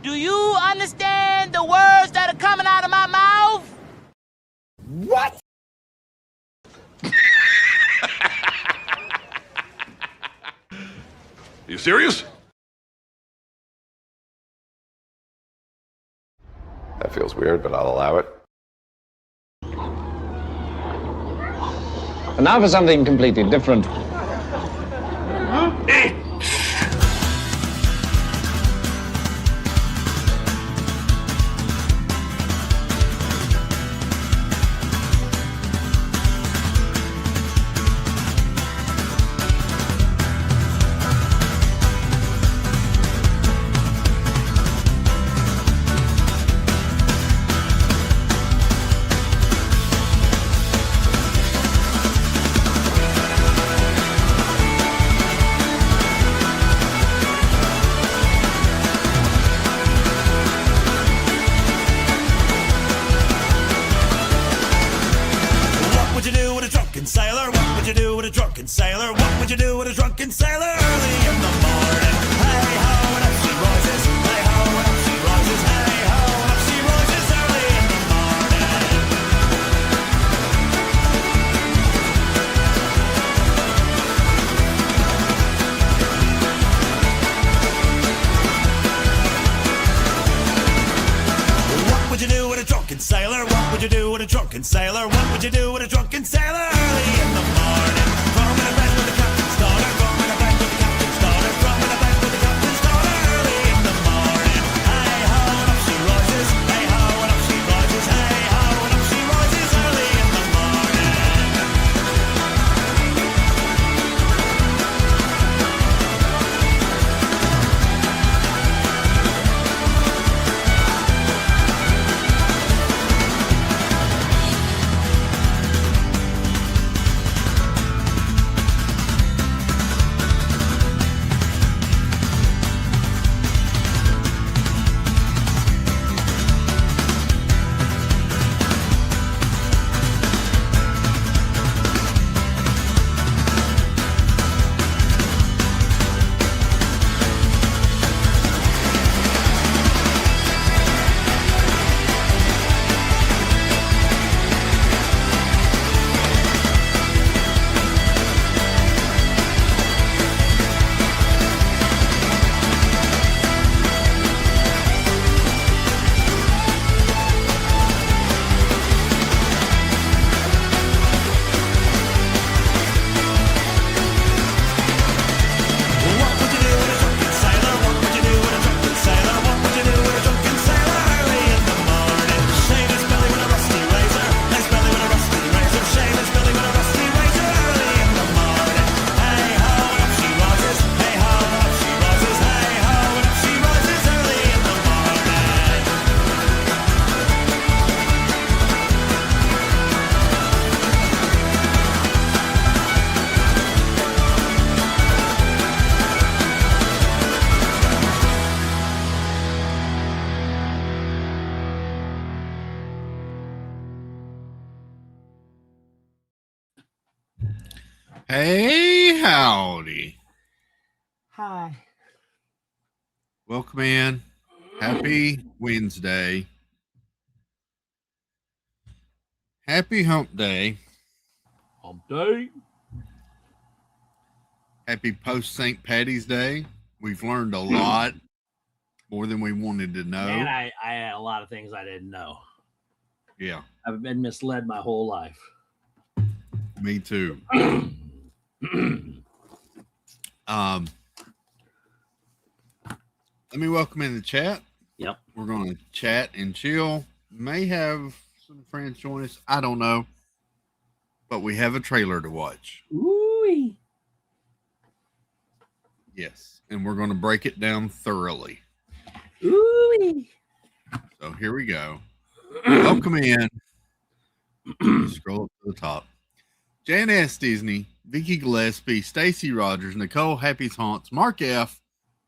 Do you understand the words that are coming out of my mouth? What? You serious? That feels weird, but I'll allow it. And now for something completely different. Sailor, what would you do with a drunken sailor? What would you do with a drunken sailor early in the morning? Hey ho, and up she rises. Hey ho, and up she rises. Hey ho, and up she rises early in the morning. What would you do with a drunken sailor? What would you do with a drunken sailor? What would you do with a drunken sailor early in the morning? From in a bed with the captain's daughter, from in a bed with the captain's daughter, from in a bed with the captain's daughter early in the morning. Hey ho, and up she rises. Hey ho, and up she rises. Hey ho, and up she rises early in the morning. Hey, howdy. Hi. Welcome in. Happy Wednesday. Happy Hump Day. Hump day. Happy post St. Patty's Day. We've learned a lot more than we wanted to know. Man, I had a lot of things I didn't know. Yeah, I've been misled my whole life. me too. Let me welcome in the chat. Yep. We're going to chat and chill. May have some friends join us. I don't know. But we have a trailer to watch. Ooh. Yes. And we're going to break it down thoroughly. Ooh. So here we go. Welcome in. Scroll up to the top. Jan S. Disney, Vicky Gillespie, Stacy Rogers, Nicole Happy's Haunts, Mark F.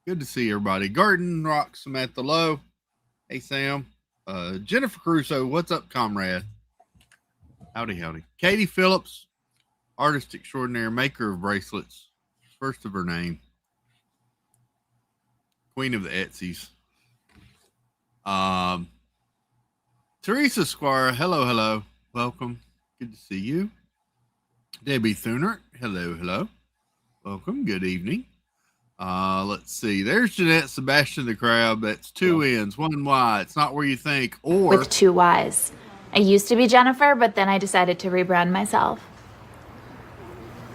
Good to see everybody. Garden Rock, Samantha Lowe. Hey, Sam. Jennifer Crusoe. What's up, comrade? Howdy, howdy. Katie Phillips, artist extraordinaire, maker of bracelets. First of her name. Queen of the Etsy's. Teresa Squire, hello. Welcome. Good to see you. Debbie Thunert, hello. Welcome. Good evening. Let's see. There's Jeanette Sebastian the Crab. That's two N's, one Y. It's not where you think. Or with two Y's. I used to be Jennifer, but then I decided to rebrand myself.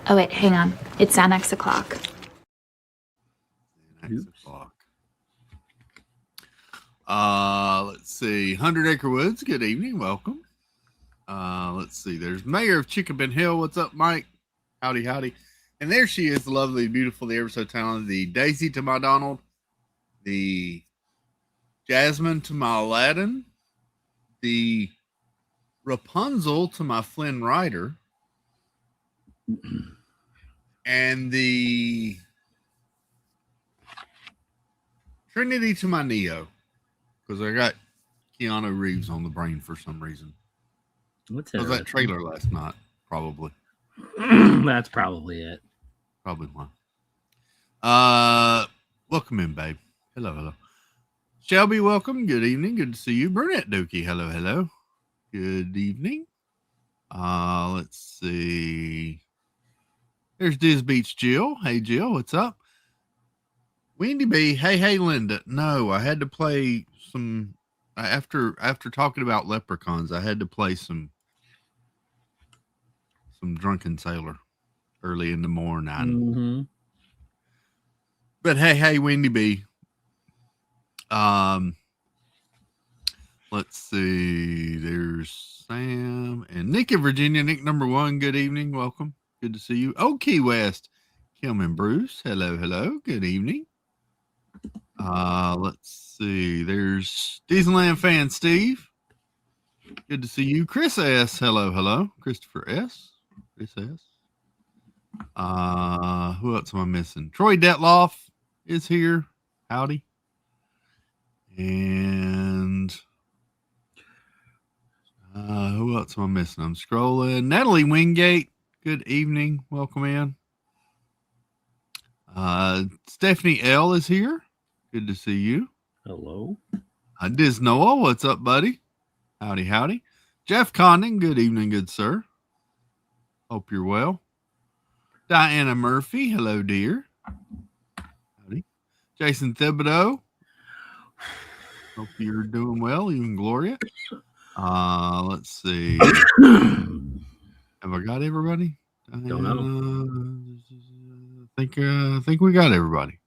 Oh, wait, hang on. It's Xanax o'clock. Let's see. 100 Acre Woods, good evening. Welcome. Let's see. There's Mayor of Chickabin Hill. What's up, Mike? Howdy. And there she is, the lovely, beautiful, the ever so talented, the Daisy to my Donald, the Jasmine to my Aladdin, the Rapunzel to my Flynn Rider, and the Trinity to my Neo, because I got Keanu Reeves on the brain for some reason. What's Was that trailer last night? Probably. That's probably it. Probably one. Welcome in, babe. Hello. Shelby, welcome. Good evening. Good to see you. Burnett Dookie, hello. Good evening. Let's see. There's Diz Beach Jill. Hey, Jill, what's up? Wendy B. Hey, Linda. No, I had to play some after talking about leprechauns. I had to play some Drunken Sailor early in the morning. Mm-hmm. But hey, Wendy B. Let's see. There's Sam and Nick in Virginia. Nick number 1. Good evening. Welcome. Good to see you. Oh, Key West. Kim and Bruce. Hello. Good evening. Let's see. There's Disneyland fan Steve. Good to see you. Chris S. Hello. Christopher S. Chris S. Who else am I missing? Troy Detloff is here. Howdy. And who else am I missing? I'm scrolling. Natalie Wingate. Good evening. Welcome in. Stephanie L is here. Good to see you. Hello. Diz Noah, what's up, buddy? Howdy. Jeff Condon, good evening, good sir. Hope you're well. Diana Murphy, hello, dear. Howdy. Jason Thibodeau. Hope you're doing well, you and Gloria. Let's see. Have I got everybody? Don't know. I think we got everybody.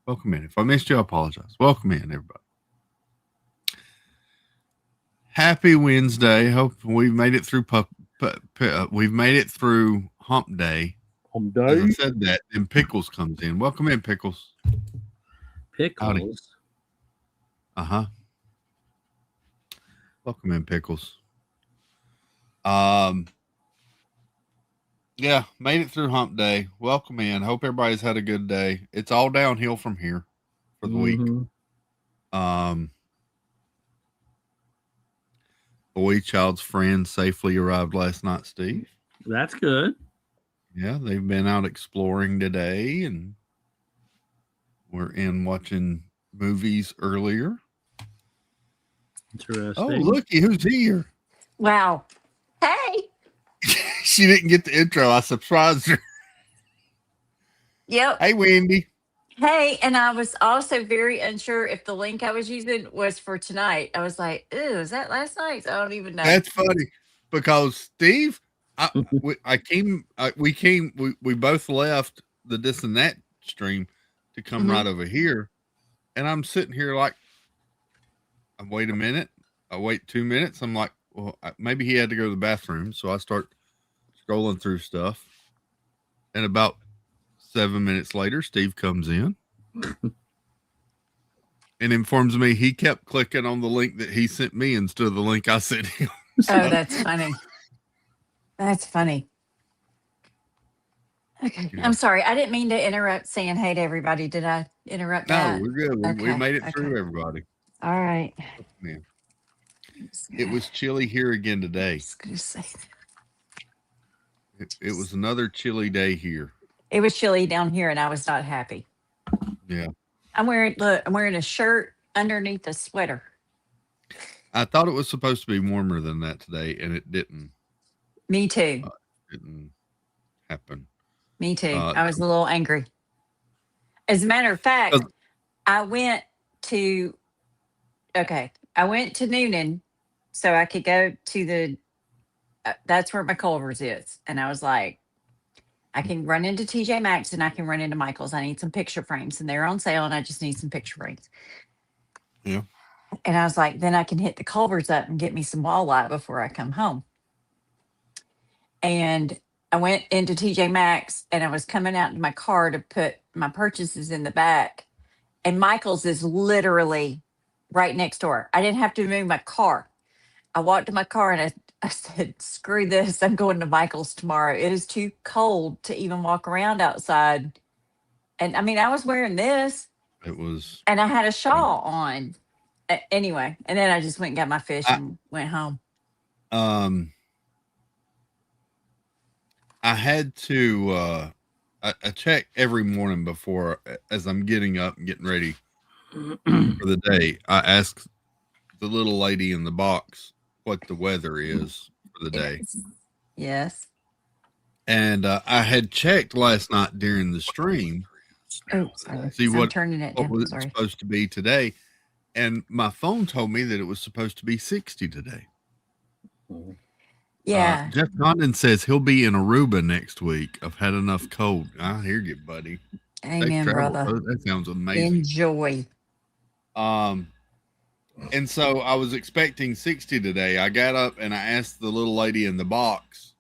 Welcome in. If I missed you, I apologize. Welcome in, everybody. Happy Wednesday. Hope we've made it through we've made it through hump day. Hump As I day. said that, and Pickles comes in. Welcome in, Pickles. Pickles. Howdy. Welcome in, Pickles. Yeah, made it through hump day. Welcome in. Hope everybody's had a good day. It's all downhill from here for the week. Boy child's friend safely arrived last night, Steve. That's good. Yeah, they've been out exploring today, and we're in watching movies earlier. Interesting. Oh, looky, who's here? Wow. Hey. She didn't get the intro. I surprised her. Yep. Hey, Wendy. Hey, and I was also very unsure if the link I was using was for tonight. I was like, "Ooh, is that last night's?" I don't even know. That's funny because Steve, we both left the this and that stream to come right over here, and I'm sitting here like, I wait a minute, I wait 2 minutes. I'm like, well, maybe he had to go to the bathroom, so I start scrolling through stuff, and about 7 minutes later, Steve comes in and informs me he kept clicking on the link that he sent me instead of the link I sent him. So, Oh, that's funny. That's funny. Okay. Yeah. I'm sorry. I didn't mean to interrupt saying hey to everybody. Did I interrupt no, that? we're good. We Okay, made it okay. through, everybody. All right. Man, it was chilly here again today. Just gonna say It was another chilly day here. it was chilly down here and I was not happy. Yeah. I'm wearing a shirt underneath the sweater. I thought it was supposed to be warmer than that today, and it didn't. Me too. Didn't happen. Me too. Uh, I was a little angry. As a matter of fact, I went to Noonan so I could go to the that's where my Culver's is. And I was like, I can run into TJ Maxx and I can run into Michael's. I need some picture frames and they're on sale and I just need some picture frames. Yeah. And I was like, then I can hit the Culver's up and get me some walleye before I come home. And I went into TJ Maxx and I was coming out to my car to put my purchases in the back. And Michael's is literally right next door. I didn't have to move my car. I walked to my car and I said, screw this. I'm going to Michael's tomorrow. It is too cold to even walk around outside. And I mean, I was wearing this. It was. And I had a shawl on. Anyway, and then I just went and got my fish and went home. I had to I check every morning before as I'm getting up and getting ready for the day. I ask the little lady in the box what the weather is for the day. Yes. And I had checked last night during the stream. Oh, sorry. See I'm turning it what down. was Sorry. supposed to be today. And my phone told me that it was supposed to be 60 today. Yeah. Jeff Condon says he'll be in Aruba next week. I've had enough cold. I hear you, buddy. Amen, Safe travel. brother. That sounds amazing. Enjoy. And so I was expecting 60 today. I got up and I asked the little lady in the box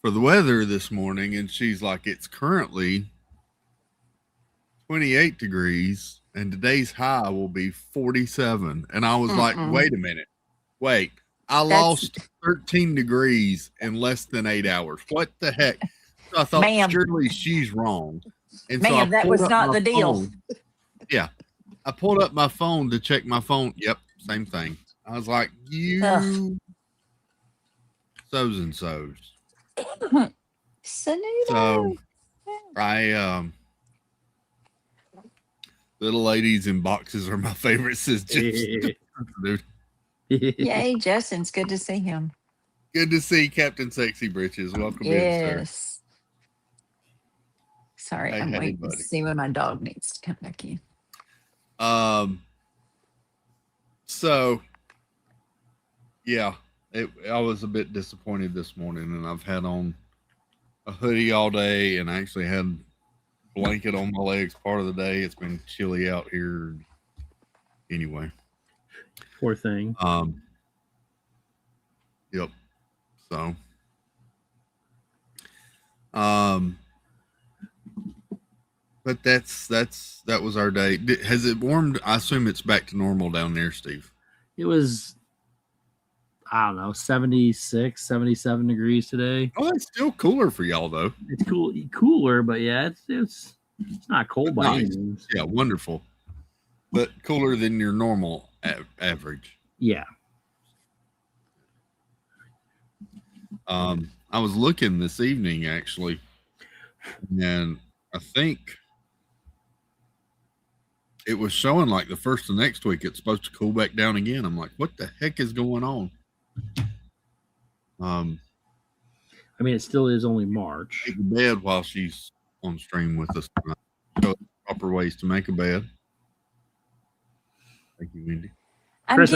for the weather this morning, and she's like, it's currently 28 degrees, and today's high will be 47. And I was like, wait a minute. Wait. I lost 13 degrees in less than 8 hours. What the heck? So I thought, surely she's wrong. And so Ma'am, that was not the deal. Yeah. I pulled up my phone to check my phone. Yep, same thing. I was like, so's and so's. So I little ladies in boxes are my favorite, says Justin. Yay, Justin's good to see him. Good to see Captain Sexy Britches. Welcome in, sir. Sorry, I'm waiting to see when my dog needs to come back in. So yeah, I was a bit disappointed this morning, and I've had on a hoodie all day and I actually had a blanket on my legs part of the day. It's been chilly out here anyway. Poor thing. Yep. So but that was our day. Has it warmed? I assume it's back to normal down there, Steve. It was, I don't know, 76, 77 degrees today. Oh, it's still cooler for y'all though. It's cooler, but yeah, it's not cold by any means. Yeah, wonderful. But cooler than your normal average. Yeah. I was looking this evening actually, and I think it was showing like the first of next week it's supposed to cool back down again. I'm like, what the heck is going on? I mean, it still is only March. Make a bed while she's on stream with us tonight. Show the proper ways to make a bed. Thank you, Wendy. Chris,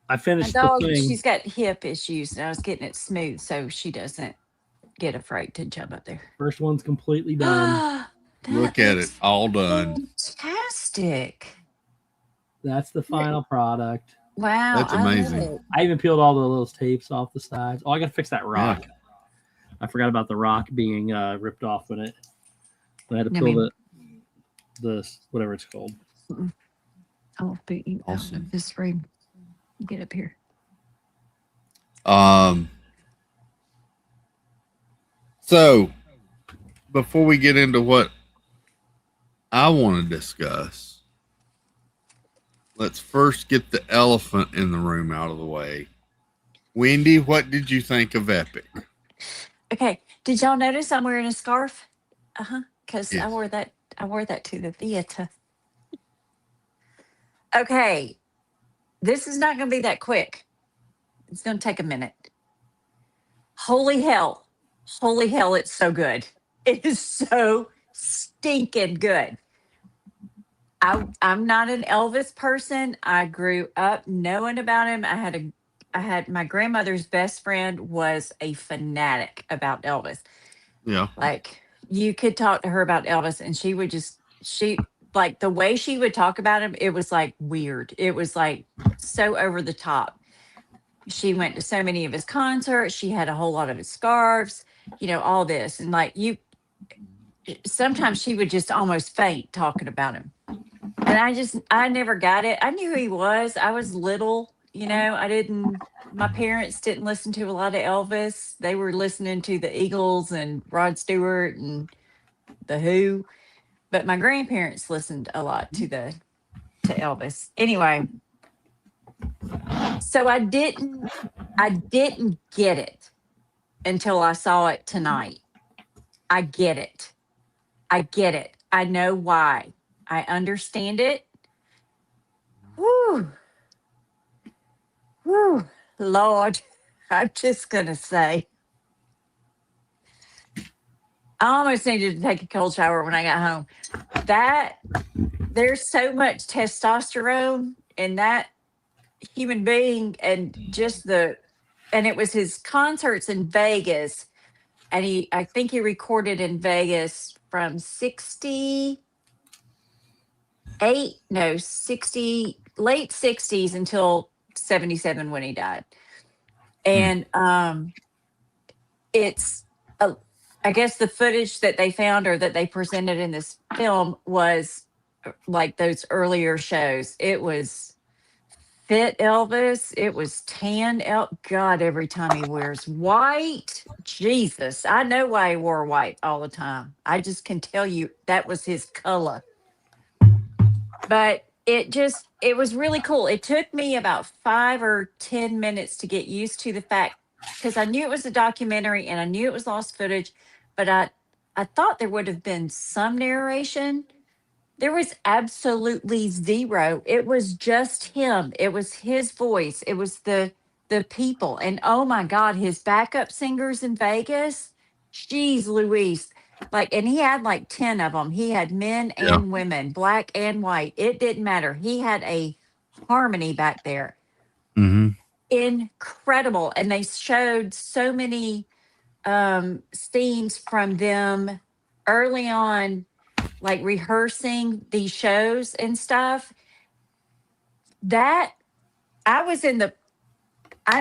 I finished my dog, the thing. she's got hip issues, and I was getting it smooth so she doesn't get afraid to jump up there. First one's completely done. Look at it, all done. Fantastic. That's the final product. Wow. That's amazing. I even peeled all the little tapes off the sides. Oh, I got to fix that rock. Yeah. I forgot about the rock being ripped off when I had to peel the whatever it's called. I'll boot you out of this room. Get up here. So before we get into what I want to discuss, let's first get the elephant in the room out of the way. Wendy, what did you think of Epic? Okay. Did y'all notice I'm wearing a scarf? Because yes. I wore that to the theater. Okay, this is not going to be that quick. It's going to take a minute. Holy hell. Holy hell, it's so good. It is so stinking good. I'm not an Elvis person. I grew up knowing about him. I had my grandmother's best friend was a fanatic about Elvis. Yeah. Like you could talk to her about Elvis and she like the way she would talk about him, it was like weird. It was like so over the top. She went to so many of his concerts. She had a whole lot of his scarves, all this. And like sometimes she would just almost faint talking about him. And I never got it. I knew who he was. I was little, my parents didn't listen to a lot of Elvis. They were listening to the Eagles and Rod Stewart and the Who. But my grandparents listened a lot to Elvis. Anyway, so I didn't get it until I saw it tonight. I get it. I know why. I understand it. Whew. Whew. Lord, I'm just going to say, I almost needed to take a cold shower when I got home. There's so much testosterone in that human being, and and it was his concerts in Vegas. And I think he recorded in Vegas from 60, late 60s until 77 when he died. And I guess the footage that they found or that they presented in this film was like those earlier shows. It was fit Elvis. It was tan. God, every time he wears white, Jesus, I know why he wore white all the time. I just can tell you that was his color. But it was really cool. It took me about 5 or 10 minutes to get used to the fact, because I knew it was a documentary and I knew it was lost footage, but I thought there would have been some narration. There was absolutely zero. It was just him. It was his voice. It was the people. And oh my God, his backup singers in Vegas. Jeez Louise. And he had like 10 of them. He had men and women, black and white. It didn't matter. He had a harmony back there. Mm-hmm. Incredible. And they showed so many scenes from them early on, like rehearsing these shows and stuff. That I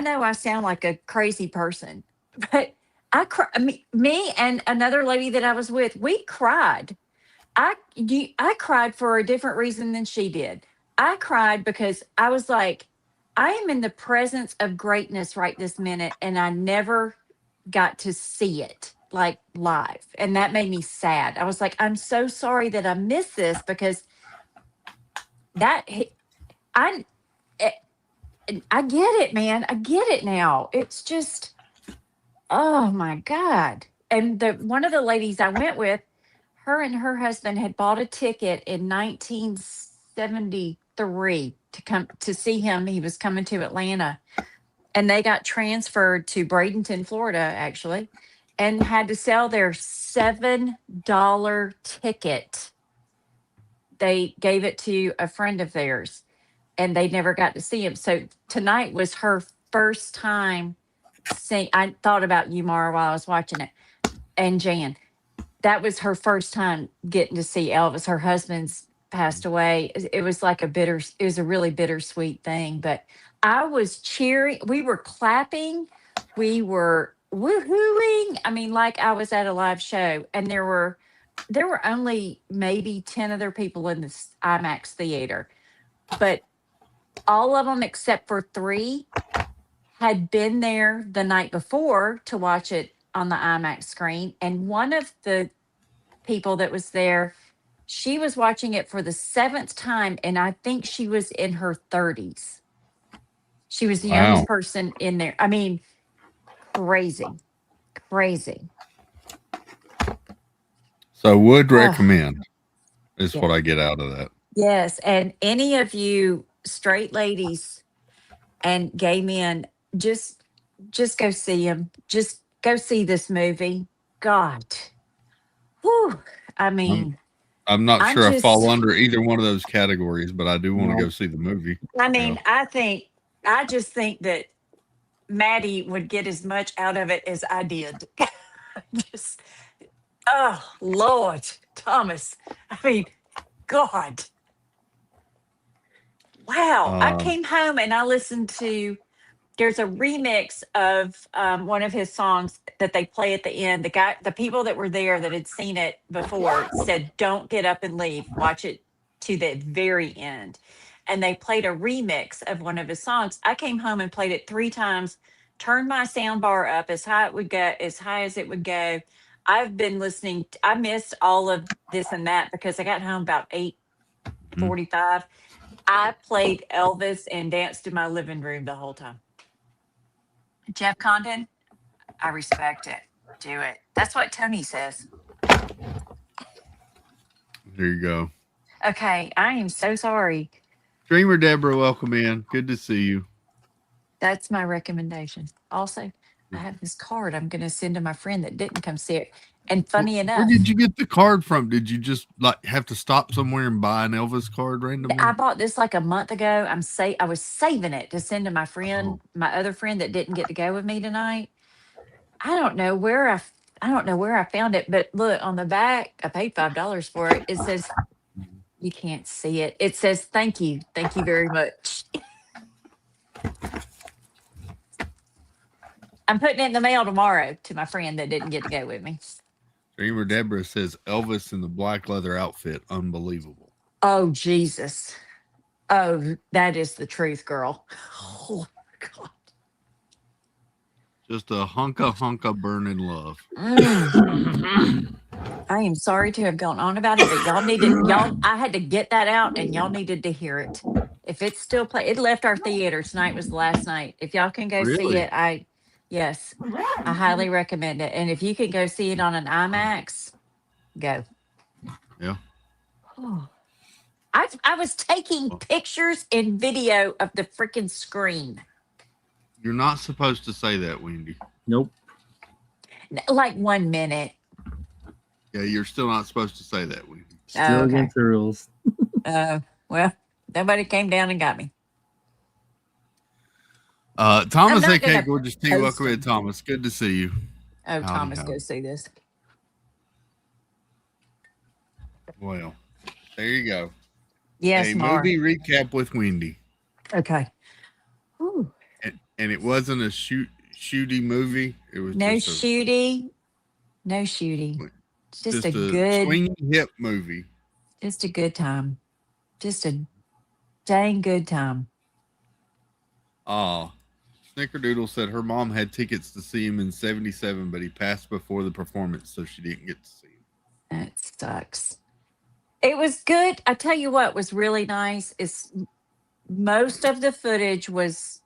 know I sound like a crazy person, but me and another lady that I was with, we cried. I cried for a different reason than she did. I cried because I was like, I am in the presence of greatness right this minute, and I never got to see it like live, and that made me sad. I was like, I'm so sorry that I missed this, because I get it, man. I get it now. It's just, oh my God. And one of the ladies I went with, her and her husband had bought a ticket in 1973 to come to see him. He was coming to Atlanta, and they got transferred to Bradenton, Florida, actually, and had to sell their $7 ticket. They gave it to a friend of theirs, and they never got to see him. So tonight was her first time seeing. I thought about you, Mara, while I was watching it, and Jan. That was her first time getting to see Elvis. Her husband's passed away. It was like it was a really bittersweet thing. But I was cheering. We were clapping. We were woohooing. I mean, like I was at a live show, and there were only maybe 10 other people in this IMAX theater, but all of them except for 3 had been there the night before to watch it on the IMAX screen. And one of the people that was there, she was watching it for the 7th time, and I think she was in her 30s. She was the youngest person in there. I mean, crazy. So would recommend is what I get out of that. Yes, and any of you straight ladies and gay men, just go see him. Just go see this movie. God, whew. I I'm, mean, I'm not I'm sure I fall just. under either one of those categories, but I do want to No. go see the movie. I Yeah. mean, I just think that Maddie would get as much out of it as I did. Just, oh Lord, Thomas. I mean, God. Wow. I Um, came home and I listened to there's a remix of one of his songs that they play at the end. The people that were there that had seen it before said, "Don't get up and leave. Watch it to the very end." And they played a remix of one of his songs. I came home and played it 3 times. Turned my sound bar up as high as high as it would go. I've been listening. I missed all of this and that because I got home about 8:45. I played Elvis and danced in my living room the whole time. Jeff Condon, I respect it. Do it. That's what Tony says. there you go. Okay, I am so sorry. Dreamer Deborah, welcome in. Good to see you. That's my recommendation. Also, I have this card I'm going to send to my friend that didn't come see it. And funny Where enough, did you get the card from? Did you just like have to stop somewhere and buy an Elvis card randomly? I bought this like a month ago. I was saving it to send to my Oh. friend, my other friend that didn't get to go with me tonight. I don't know where I found it, but look on the back. I paid $5 for it. It says you can't see it. It says thank you very much. I'm putting it in the mail tomorrow to my friend that didn't get to go with me. Dreamer Deborah says Elvis in the black leather outfit, unbelievable. Oh Jesus! Oh, that is the truth, girl. Oh my God. Just a hunka burning love. I am sorry to have gone on about it, but I had to get that out and y'all needed to hear it. If it's still it left our theater. Tonight was the last night. If y'all can go see Really? it, yes, I highly recommend it. And if you can go see it on an IMAX, go. Yeah. Oh. I was taking pictures and video of the freaking screen. You're not supposed to say that, Wendy. Nope. Like 1 minute. Yeah, you're still not supposed to say that, Wendy. Still okay. against the rules. Well, nobody came down and got me. Thomas not AK gonna Gorgeous T, post welcome in, them. Thomas. Good to see you. Oh, Howdy, Thomas, howdy. go see this. Well, there you go. Yes, a Mar. movie recap with Wendy. Okay. Whew. And it wasn't a shooty movie. It was No just shooty. No shooty. It's just a good, swinging hip movie. just a good time. Just a dang good time. Snickerdoodle said her mom had tickets to see him in '77, but he passed before the performance, so she didn't get to see him. That sucks. It was good. I tell you what was really nice is most of the footage was.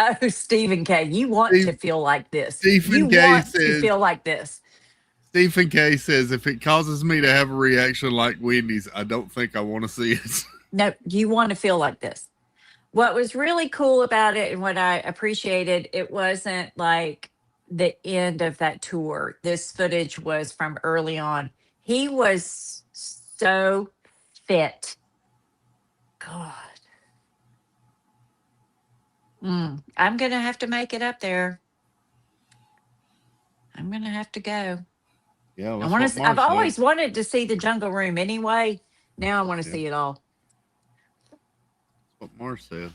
Oh, Stephen K. You want to feel like this. Stephen you K. want says, to feel like this. Stephen K. says, if it causes me to have a reaction like Wendy's, I don't think I want to see it. No, you want to feel like this. What was really cool about it and what I appreciated, it wasn't like the end of that tour. This footage was from early on. He was so fit. God. I'm going to have to make it up there. I'm going to have to go. Yeah, I want to. I've always wanted to see the Jungle Room anyway. Now I want to see it all. That's what Mars said.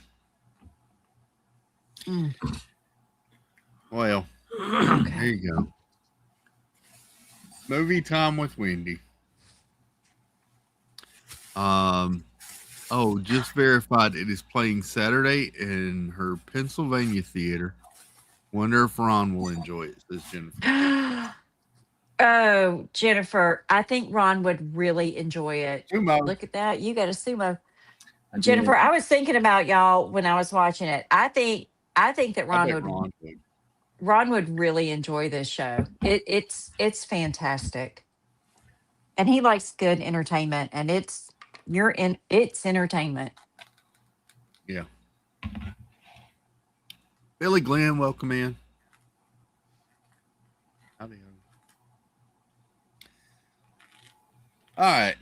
Well, there you go. Movie time with Wendy. Just verified it is playing Saturday in her Pennsylvania theater. Wonder if Ron will enjoy it, says Jennifer. Oh, Jennifer, I think Ron would really enjoy it. Sumo. Look at that. You got a sumo. Jennifer, I was thinking about y'all when I was watching it. I think that Ron would really enjoy this show. It's fantastic. And he likes good entertainment, and it's entertainment. Yeah. Billy Glenn, welcome in. Howdy. All right.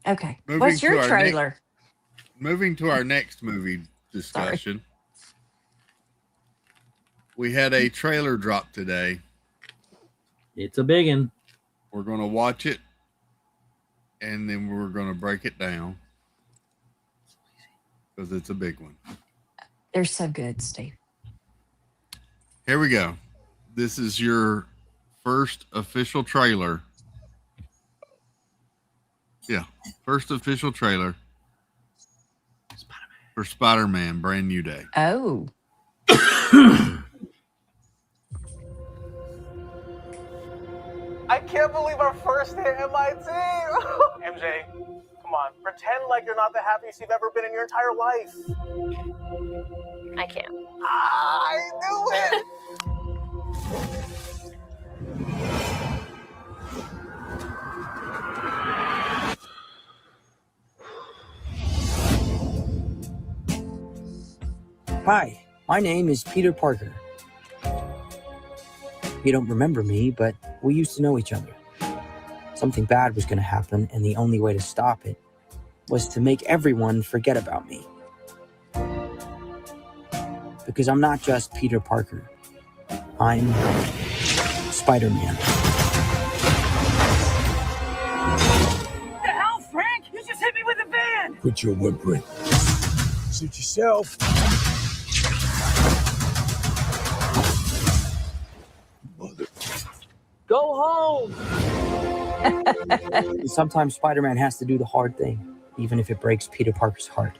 Okay. Moving What's to your our trailer? Moving to our next movie discussion. We had a trailer drop today. It's a big one. We're going to watch it, and then we're going to break it down because it's a big one. They're so good, Steve. Here we go. This is your first official trailer. Yeah, first official trailer for Spider-Man Brand New Day. Oh. I can't believe our first hit MIT. MJ, come on, pretend like you're not the happiest you've ever been in your entire life. I can't. I knew it. Hi, my name is Peter Parker. You don't remember me, but we used to know each other. Something bad was going to happen, and the only way to stop it was to make everyone forget about me. Because I'm not just Peter Parker. I'm Spider-Man. What the hell, Frank? You just hit me with a van. Quit your whimpering. Suit yourself. Mother. Go home! Sometimes Spider-Man has to do the hard thing, even if it breaks Peter Parker's heart.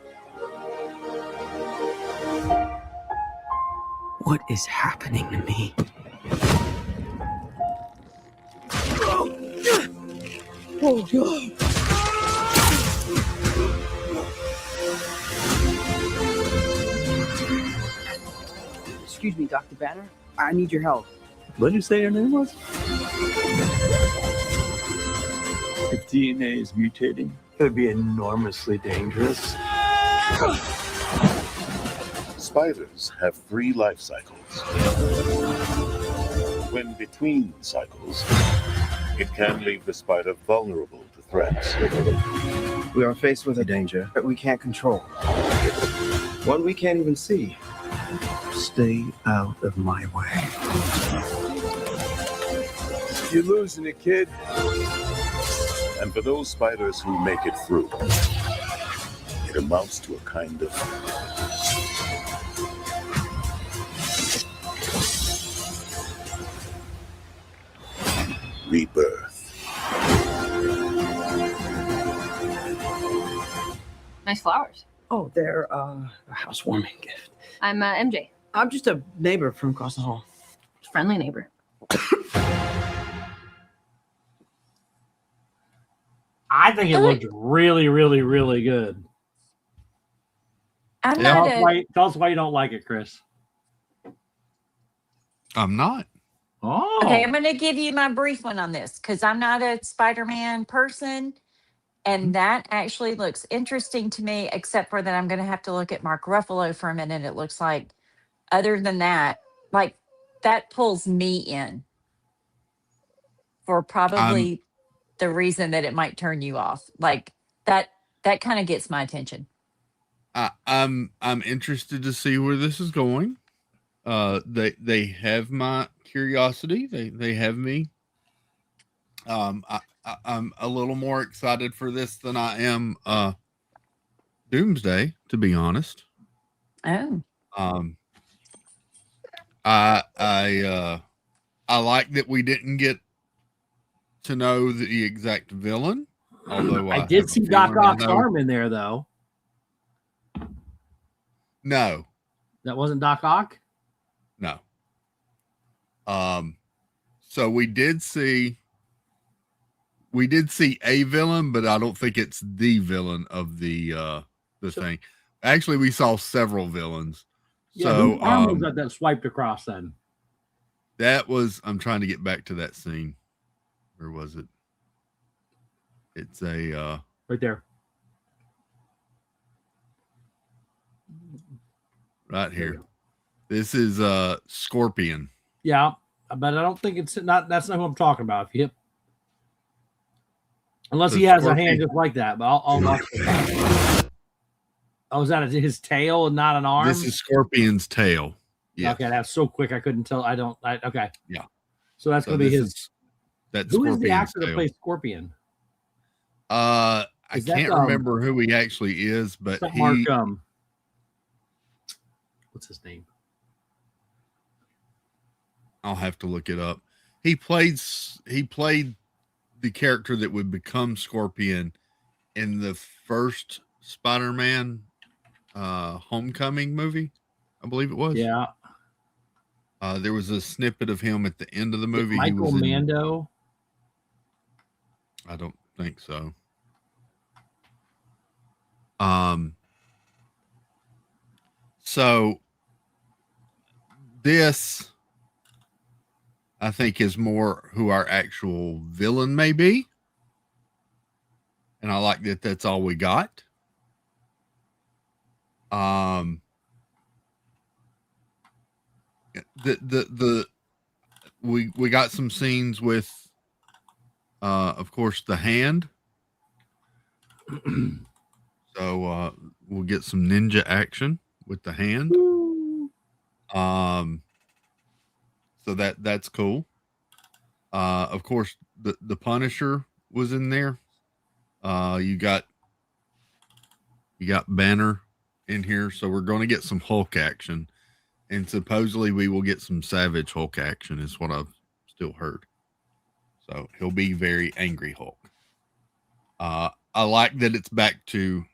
What is happening to me? Oh, God. Excuse me, Dr. Banner. I need your help. What did you say your name was? If DNA is mutating, it would be enormously dangerous. Spiders have 3 life cycles. When between cycles, it can leave the spider vulnerable to threats. We are faced with a danger that we can't control. One we can't even see. Stay out of my way. You're losing it, kid. And for those spiders who make it through, it amounts to a kind of rebirth. Nice flowers. Oh, they're a housewarming gift. I'm MJ. I'm just a neighbor from across the hall. Friendly neighbor. I think it looked really, really, really good. I'm Tell not us why you don't like it, Chris. I'm not. Oh. Okay, I'm going to give you my brief one on this because I'm not a Spider-Man person. And that actually looks interesting to me, except for that I'm going to have to look at Mark Ruffalo for a minute. It looks like, other than that, like that pulls me in for probably the reason that it might turn you off. Like that kind of gets my attention. I'm interested to see where this is going. They have my curiosity. They have me. I'm a little more excited for this than I am Doomsday, to be honest. Oh. I like that we didn't get to know the exact villain. Although I did see Doc Ock's arm in there, though. No, that wasn't Doc Ock. No. So we did see a villain, but I don't think it's the villain of the thing. Actually, we saw several villains. Yeah, so whose arm was that swiped across then? That was, I'm trying to get back to that scene. Where was it? It's a right there. Right here. This is Scorpion. Yeah, but I don't think it's not. That's not who I'm talking about. If you hit, unless The he has a Scorpion. hand just like that. But I'll watch it. Oh, is that his tail and not an arm? This is Scorpion's tail. Yeah. Okay, that's so quick I couldn't tell. Okay. Yeah. So that's gonna be his. That's who is the Scorpion's actor that tail. plays Scorpion? I Is that, can't remember who he actually is, but That he. Mark, what's his name? I'll have to look it up. He played the character that would become Scorpion in the first Spider-Man Homecoming movie, I believe it was. Yeah. There was a snippet of him at the end of the movie. Michael Mando. I don't think so. So this, I think, is more who our actual villain may be. And I like that that's all we got. We got some scenes with of course the hand. So we'll get some ninja action with the hand. So that's cool. Of course the Punisher was in there. You got Banner in here, so we're going to get some Hulk action, and supposedly we will get some Savage Hulk action, is what I've still heard. So he'll be very angry Hulk. I like that it's back to,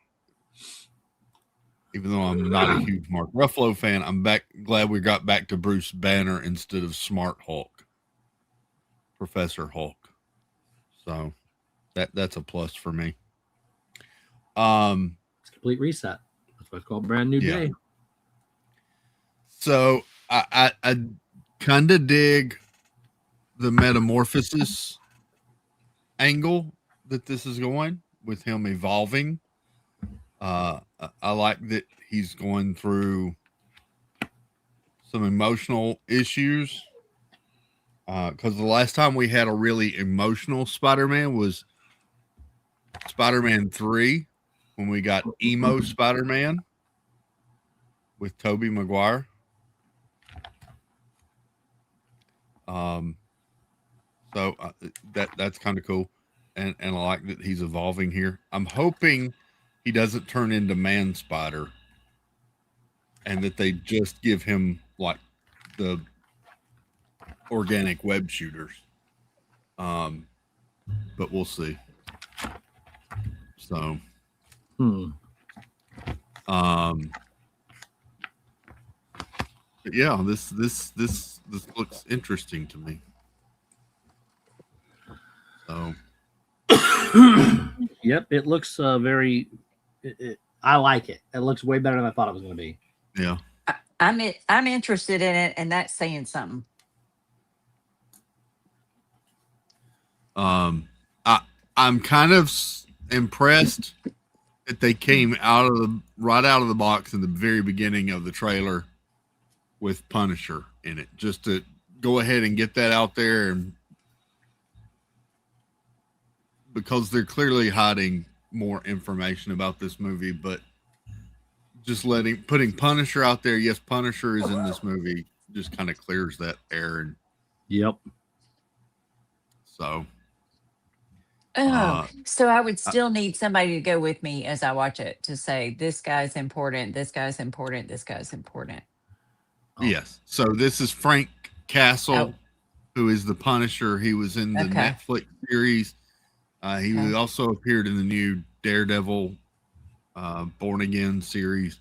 even though I'm not a huge Mark Ruffalo fan, I'm glad we got back to Bruce Banner instead of Smart Hulk, Professor Hulk. So that's a plus for me. It's a complete reset. That's why it's called Brand New Day. So I kind of dig the metamorphosis angle that this is going with him evolving. I like that he's going through some emotional issues. Because the last time we had a really emotional Spider-Man was Spider-Man 3, when we got emo Spider-Man with Tobey Maguire. So that's kind of cool, and I like that he's evolving here. I'm hoping he doesn't turn into Man Spider, and that they just give him like the organic web shooters. But we'll see. So, but yeah, this looks interesting to me. So, yep, it looks very. I like it. It looks way better than I thought it was going to be. Yeah, I'm interested in it, and that's saying something. I'm kind of impressed that they came right out of the box in the very beginning of the trailer with Punisher in it, just to go ahead and get that out there, and because they're clearly hiding more information about this movie, but just putting Punisher out there. Yes, Punisher is in this movie, just kind of clears that air. And yep. So. So I would still need somebody to go with me as I watch it to say, this guy's important, this guy's important, this guy's important. Yes. So this is Frank Castle, who is the Punisher. He was in the Netflix series. He also appeared in the new Daredevil Born Again series.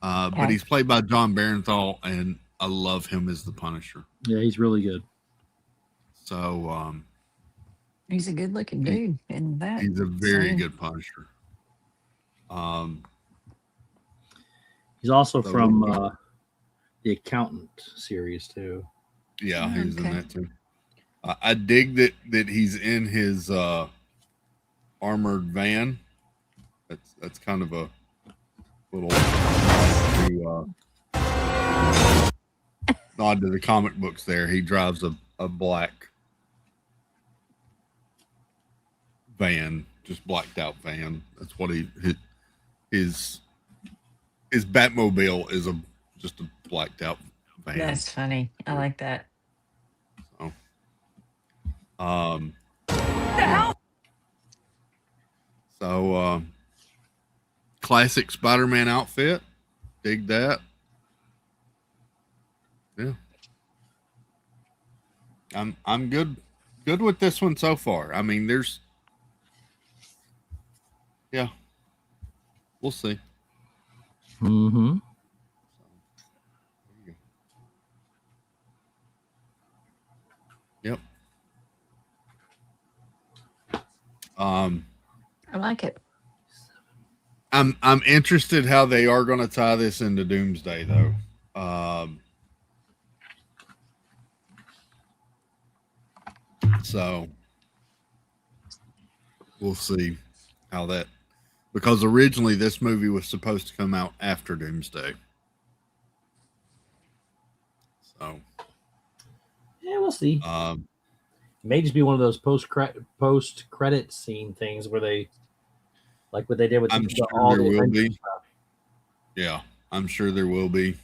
But he's played by John Barenthal, and I love him as the Punisher. Yeah, he's really good. So he's a good looking dude in that. He's a very good Punisher. He's also from the Accountant series too. Yeah, he's in that too. I dig that he's in his armored van. That's kind of a little nod to the comic books there. He drives a black van, just blacked out van. That's what his Batmobile is just a blacked out van. That's funny. I like that. So classic Spider-Man outfit. Dig that. Yeah. I'm good with this one so far. I mean, we'll see. Mm-hmm. Yep. I like it. I'm interested how they are going to tie this into Doomsday, though. So we'll see how that, because originally this movie was supposed to come out after Doomsday. So yeah, we'll see. It may just be one of those post credit scene things where they, like what they did with I'm sure all there the will Avengers be. stuff. Yeah, I'm sure there will be.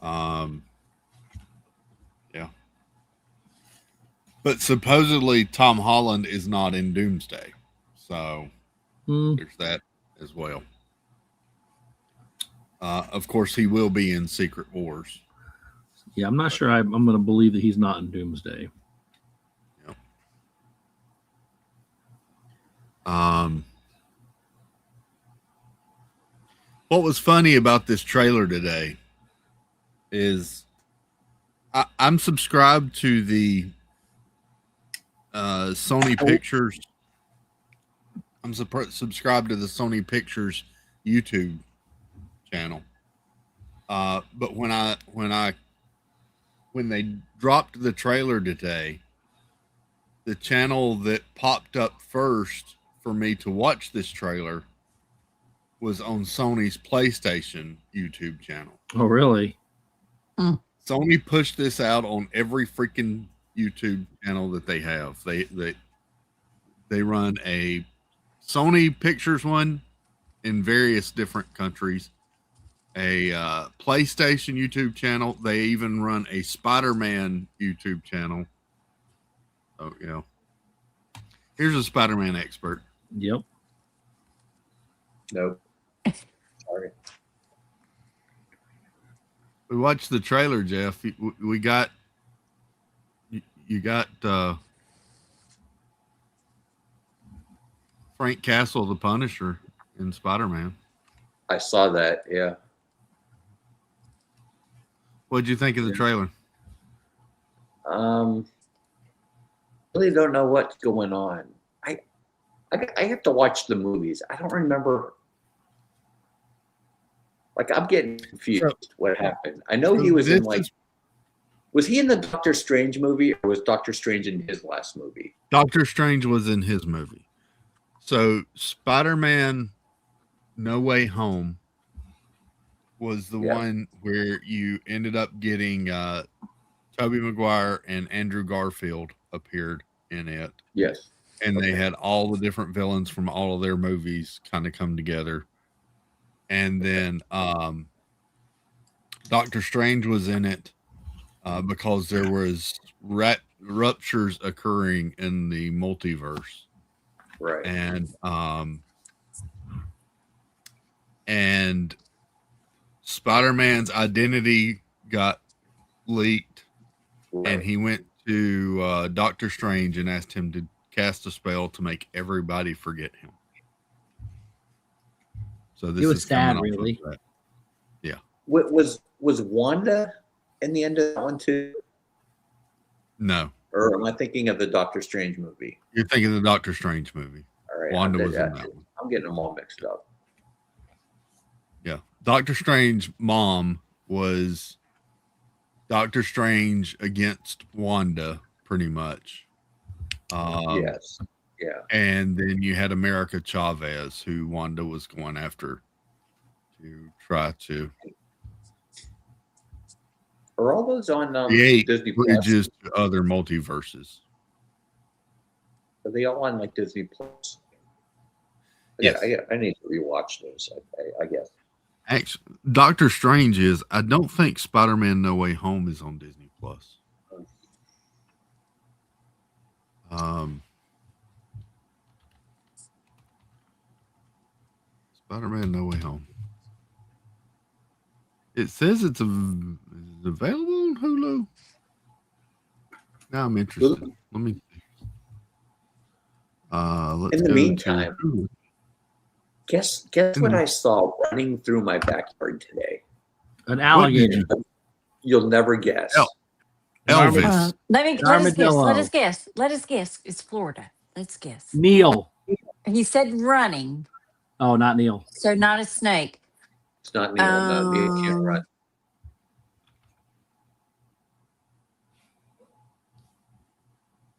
Yeah. But supposedly Tom Holland is not in Doomsday. So there's that as well. Of course, he will be in Secret Wars. Yeah, I'm not sure I'm going to believe that he's not in Doomsday. What was funny about this trailer today is I'm subscribed to the Sony Pictures. I'm subscribed to the Sony Pictures YouTube channel. But when they dropped the trailer today, the channel that popped up first for me to watch this trailer was on Sony's PlayStation YouTube channel. Oh, really? Sony pushed this out on every freaking YouTube channel that they have. They run a Sony Pictures one in various different countries, a PlayStation YouTube channel. They even run a Spider-Man YouTube channel. Oh, yeah. Here's a Spider-Man expert. Yep. Nope. Sorry. We watched the trailer, Jeff. We got you got Frank Castle, the Punisher, in Spider-Man. I saw that. Yeah. What'd you think of the trailer? Really don't know what's going on. I have to watch the movies. I don't remember. Like, I'm getting confused. What happened? I know he was in was he in the Doctor Strange movie, or was Doctor Strange in his last movie? Doctor Strange was in his movie. So Spider-Man No Way Home was the one where you ended up getting Tobey Maguire and Andrew Garfield appeared in it. Yes. And they had all the different villains from all of their movies kind of come together. And then Doctor Strange was in it because there was ruptures occurring in the multiverse. Right. And Spider-Man's identity got leaked, and he went to Doctor Strange and asked him to cast a spell to make everybody forget him. So this is sad, really. Yeah. Was Wanda in the end of that one too? No. Or am I thinking of the Doctor Strange movie? You're thinking of the Doctor Strange movie. All right. Wanda was in that one. I'm getting them all mixed up. Yeah. Doctor Strange mom was Doctor Strange against Wanda, pretty much. Yes. Yeah. And then you had America Chavez, who Wanda was going after to try to Are all those on create Disney Plus? bridges to other multiverses. Are they all on like Disney Plus? Yes. I need to rewatch those. I guess. Actually, Doctor Strange is. I don't think Spider-Man: No Way Home is on Disney Plus. Spider-Man: No Way Home. It says it's available on Hulu. Now I'm interested. Let me see. Let's In the go meantime, to guess what I saw running through my backyard today? An alligator. You'll never guess. Elvis. Let us guess. It's Florida. Let's guess. Neil. He said running, Oh, not Neil. so not a snake. It's not Neil. No, Neil can't run.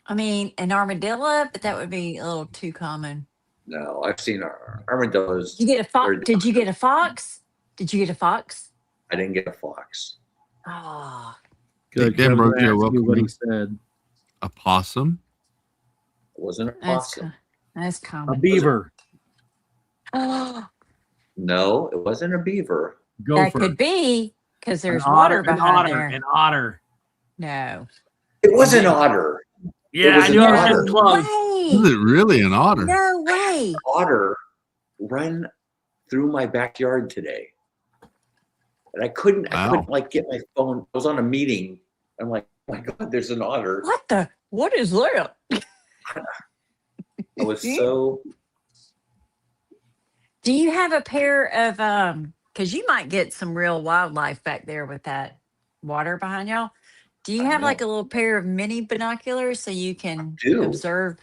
I mean, an armadillo, but that would be a little too common. No, I've seen armadillos. Did you get a fox? Did you get a fox? Did you get a fox? I didn't get a fox. Oh, Good. Dan Kevin Rojo, asked me welcome what he in. said. A possum. It wasn't a possum. that's A common. beaver. Oh, No, it wasn't a beaver. that Gopher. could be because there's An water otter, behind an otter, there. An otter. No. It was an otter. Yeah, was I an knew I was otter. getting close. Is it really an otter? No way. Otter run through my backyard today, and I couldn't like get my phone. I was on a meeting. I'm like, oh my God, there's an otter. What is that? I was so. Do you have a pair of because you might get some real wildlife back there with that water behind y'all? Do you have like a little pair of mini binoculars so you can observe?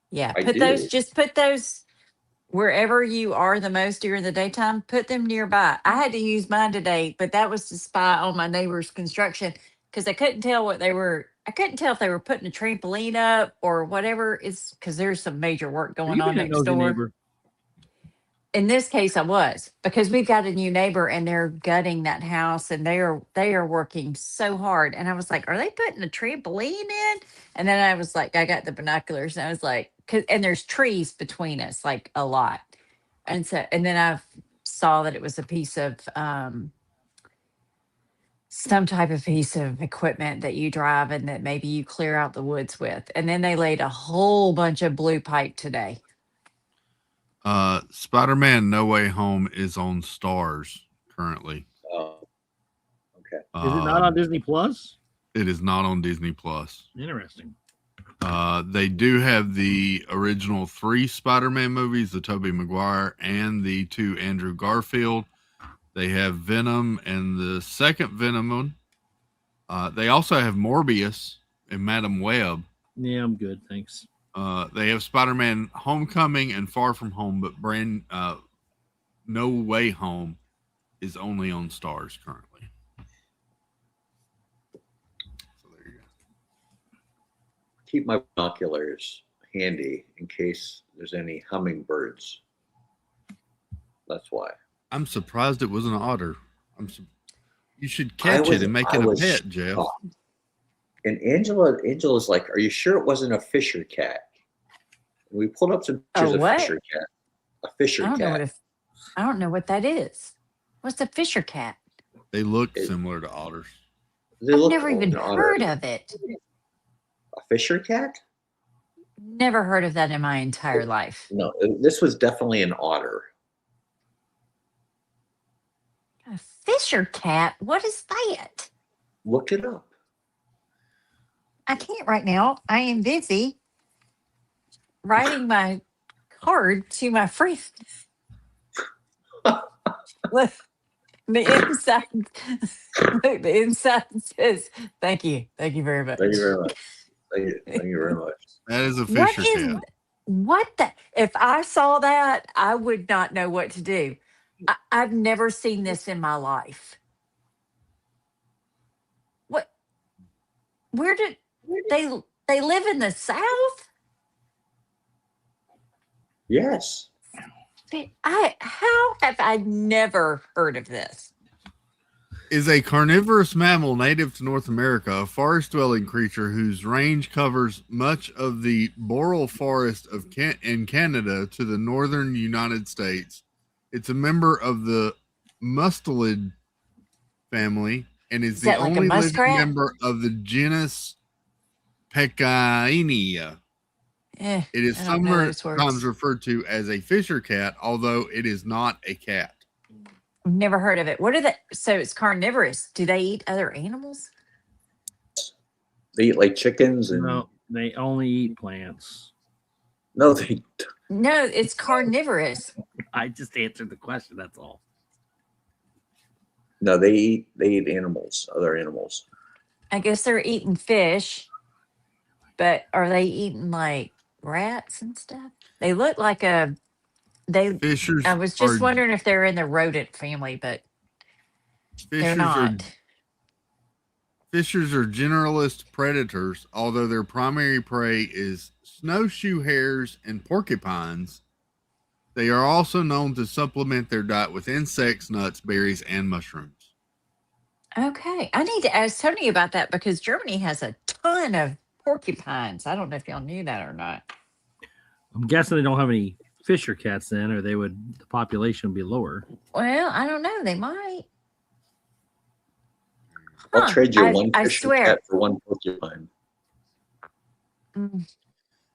Yeah, I put those wherever you are the most during the daytime. Put them nearby. I had to use mine today, but that was to spy on my neighbor's construction because I couldn't tell what they were. I couldn't tell if they were putting a trampoline up or whatever. It's because there's some major work going on next door. Neighbor. In this case, I was because we've got a new neighbor and they're gutting that house and they are working so hard. And I was like, are they putting a trampoline in? And then I was like, I got the binoculars and I was like, and there's trees between us, like a lot. And then I saw that it was a piece of some type of piece of equipment that you drive and that maybe you clear out the woods with. And then they laid a whole bunch of blue pipe today. Spider-Man: No Way Home is on Stars currently. Oh, okay. Is it not on Disney Plus? It is not on Disney Plus. Interesting. They do have the original 3 Spider-Man movies, the Tobey Maguire and the 2 Andrew Garfield. They have Venom and the second Venom one. They also have Morbius and Madam Web. Yeah, I'm good. Thanks. They have Spider-Man Homecoming and Far From Home, but No Way Home is only on Stars currently. So there you go. Keep my binoculars handy in case there's any hummingbirds. That's why. I'm surprised it was an otter. You should catch it and make it a pet, Jeff. Shocked. And Angela's like, "Are you sure it wasn't a Fisher cat?" And we pulled up some pictures of Fisher cat. A Fisher cat. I don't know what that is. What's a Fisher cat? They look similar to otters. I've never even heard of it. A Fisher cat? Never heard of that in my entire life. No, this was definitely an otter. A Fisher cat? What is that? Look it up. I can't right now. I am busy writing my card to my friend. Look, the inside says, "Thank you very much." Thank you very much. Thank you very much. That is a Fisher cat. What the? If I saw that, I would not know what to do. I've never seen this in my life. What? Where did they live in the South? Yes. How have I never heard of this? Is a carnivorous mammal native to North America, a forest-dwelling creature whose range covers much of the boreal forest of in Canada to the northern United States. It's a member of the mustelid family and is the that like a only living muskrat? member of the genus Pecainia. It is I don't know those sometimes words. referred to as a fisher cat, although it is not a cat. Never heard of it. What are the? So it's carnivorous. Do they eat other animals? They eat like chickens and No, they only eat plants. no, they No, it's carnivorous. I just answered the question. That's all. no, they eat animals, other animals. I guess they're eating fish, but are they eating like rats and stuff? They look like a. Fishers I was just are wondering if they're in the rodent family, but they're not. Fishers are generalist predators, although their primary prey is snowshoe hares and porcupines. They are also known to supplement their diet with insects, nuts, berries, and mushrooms. Okay, I need to ask Tony about that because Germany has a ton of porcupines. I don't know if y'all knew that or not. I'm guessing they don't have any fisher cats then, or the population would be lower. Well, I don't know. They might. I'll trade you I- one I fisher swear. cat for one porcupine. Mm.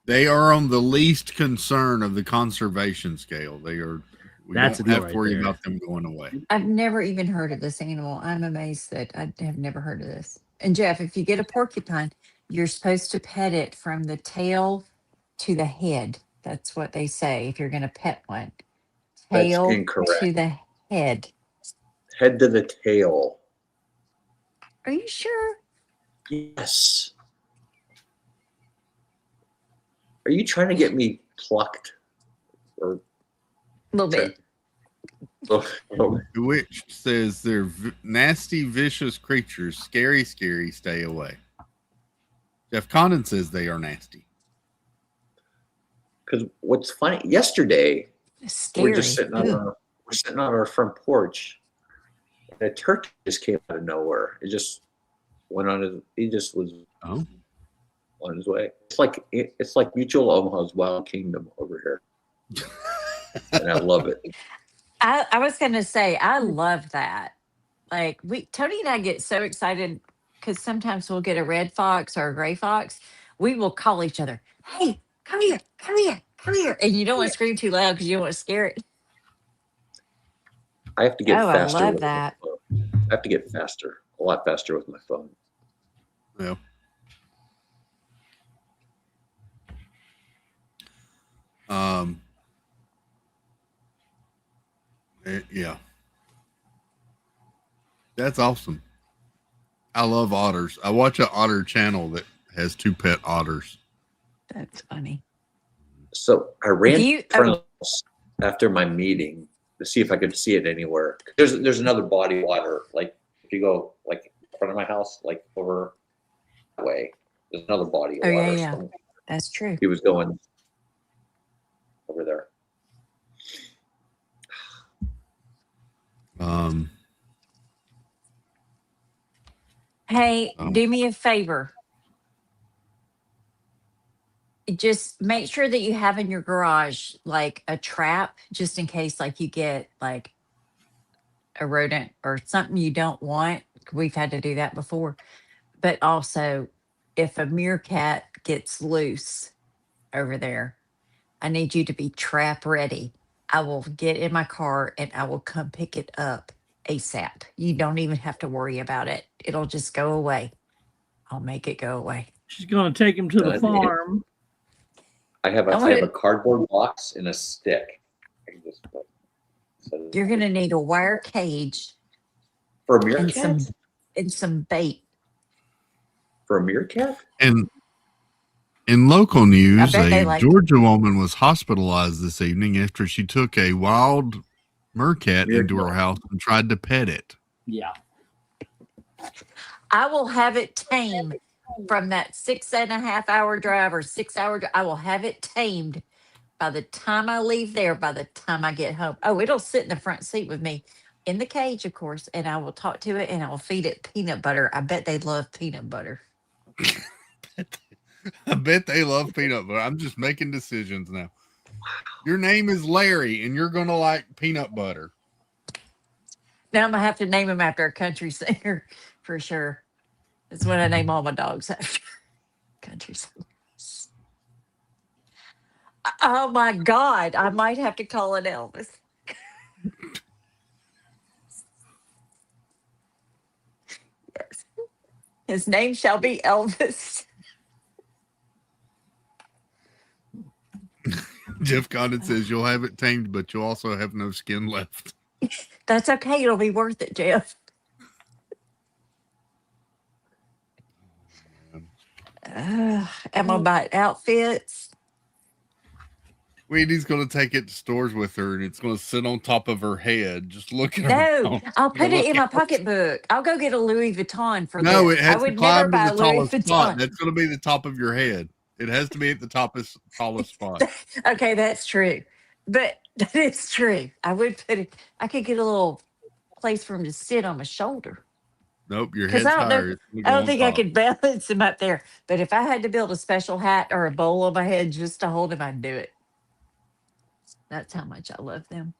They are on the least concern of the conservation scale. We That's a don't deal have right to worry there. about them going away. I've never even heard of this animal. I'm amazed that I have never heard of this. And Jeff, if you get a porcupine, you're supposed to pet it from the tail to the head. That's what they say if you're going to pet one. That's Tail incorrect. to the head. Head to the tail. Are you sure? Yes. Are you trying to get me plucked? Or A little bit. Bewitched says they're nasty, vicious creatures. Scary, stay away. Jeff Condon says they are nasty. Because what's funny, yesterday Scary. we're just sitting on our front porch, and a turkey just came out of nowhere. It just went on he just was on his way. It's like Mutual Omaha's Wild Kingdom over here. And I love it. I was going to say, I love that. Like Tony and I get so excited because sometimes we'll get a red fox or a gray fox. We will call each other, "Hey, come here, come here, come here." And you don't want to scream too loud because you don't want to scare it. I have to get faster. I love with that. my phone. I have to get faster, a lot faster with my phone. Yeah. Yeah. That's awesome. I love otters. I watch an otter channel that has 2 pet otters. That's funny. So I ran in front of the house after my meeting to see if I could see it anywhere. There's another body of water. Like if you go like in front of my house, like over that way, there's another body of Oh, water. yeah. So That's true. he was going over there. Hey, do me a favor. Just make sure that you have in your garage like a trap just in case like you get like a rodent or something you don't want. We've had to do that before. But also if a meerkat gets loose over there, I need you to be trap ready. I will get in my car and I will come pick it up ASAP. You don't even have to worry about it. It'll just go away. I'll make it go away. She's going to take him to the farm. I have a cardboard box and a stick. I can just You're going to need a wire cage for a meerkat. And some bait. For a meerkat? And in local news, they a like Georgia woman was hospitalized this evening after she took a wild meerkat into her house and tried to pet it. Yeah. I will have it tamed from that 6.5 hour drive or 6 hour. I will have it tamed by the time I leave there, by the time I get home. Oh, it'll sit in the front seat with me in the cage, of course, and I will talk to it and I will feed it peanut butter. I bet they love peanut butter. I bet they love peanut butter. I'm just making decisions now. Your name is Larry, and you're going to like peanut butter. Now I'm going to have to name him after a country singer for sure. That's what I name all my dogs after. Country singers. Oh my God. I might have to call it Elvis. Yes. His name shall be Elvis. Jeff Condon says you'll have it tamed, but you'll also have no skin left. That's okay. It'll be worth it, Jeff. I'm gonna buy outfits. Wendy's going to take it to stores with her, and it's going to sit on top of her head, just looking No, around. I'll put it in my pocketbook. I'll go get a Louis Vuitton for No, this. it has I would to climb never to buy the Louis tallest spot. Vuitton. That's going to be the top of your head. It has to be at the tallest spot. Okay, that's true. But that is true. I would put it, I could get a little place for him to sit on my shoulder. Nope, your Because head's I don't higher. know, It's gonna I go don't on think I top. could balance him up there. But if I had to build a special hat or a bowl on my head just to hold him, I'd do it. That's how much I love them.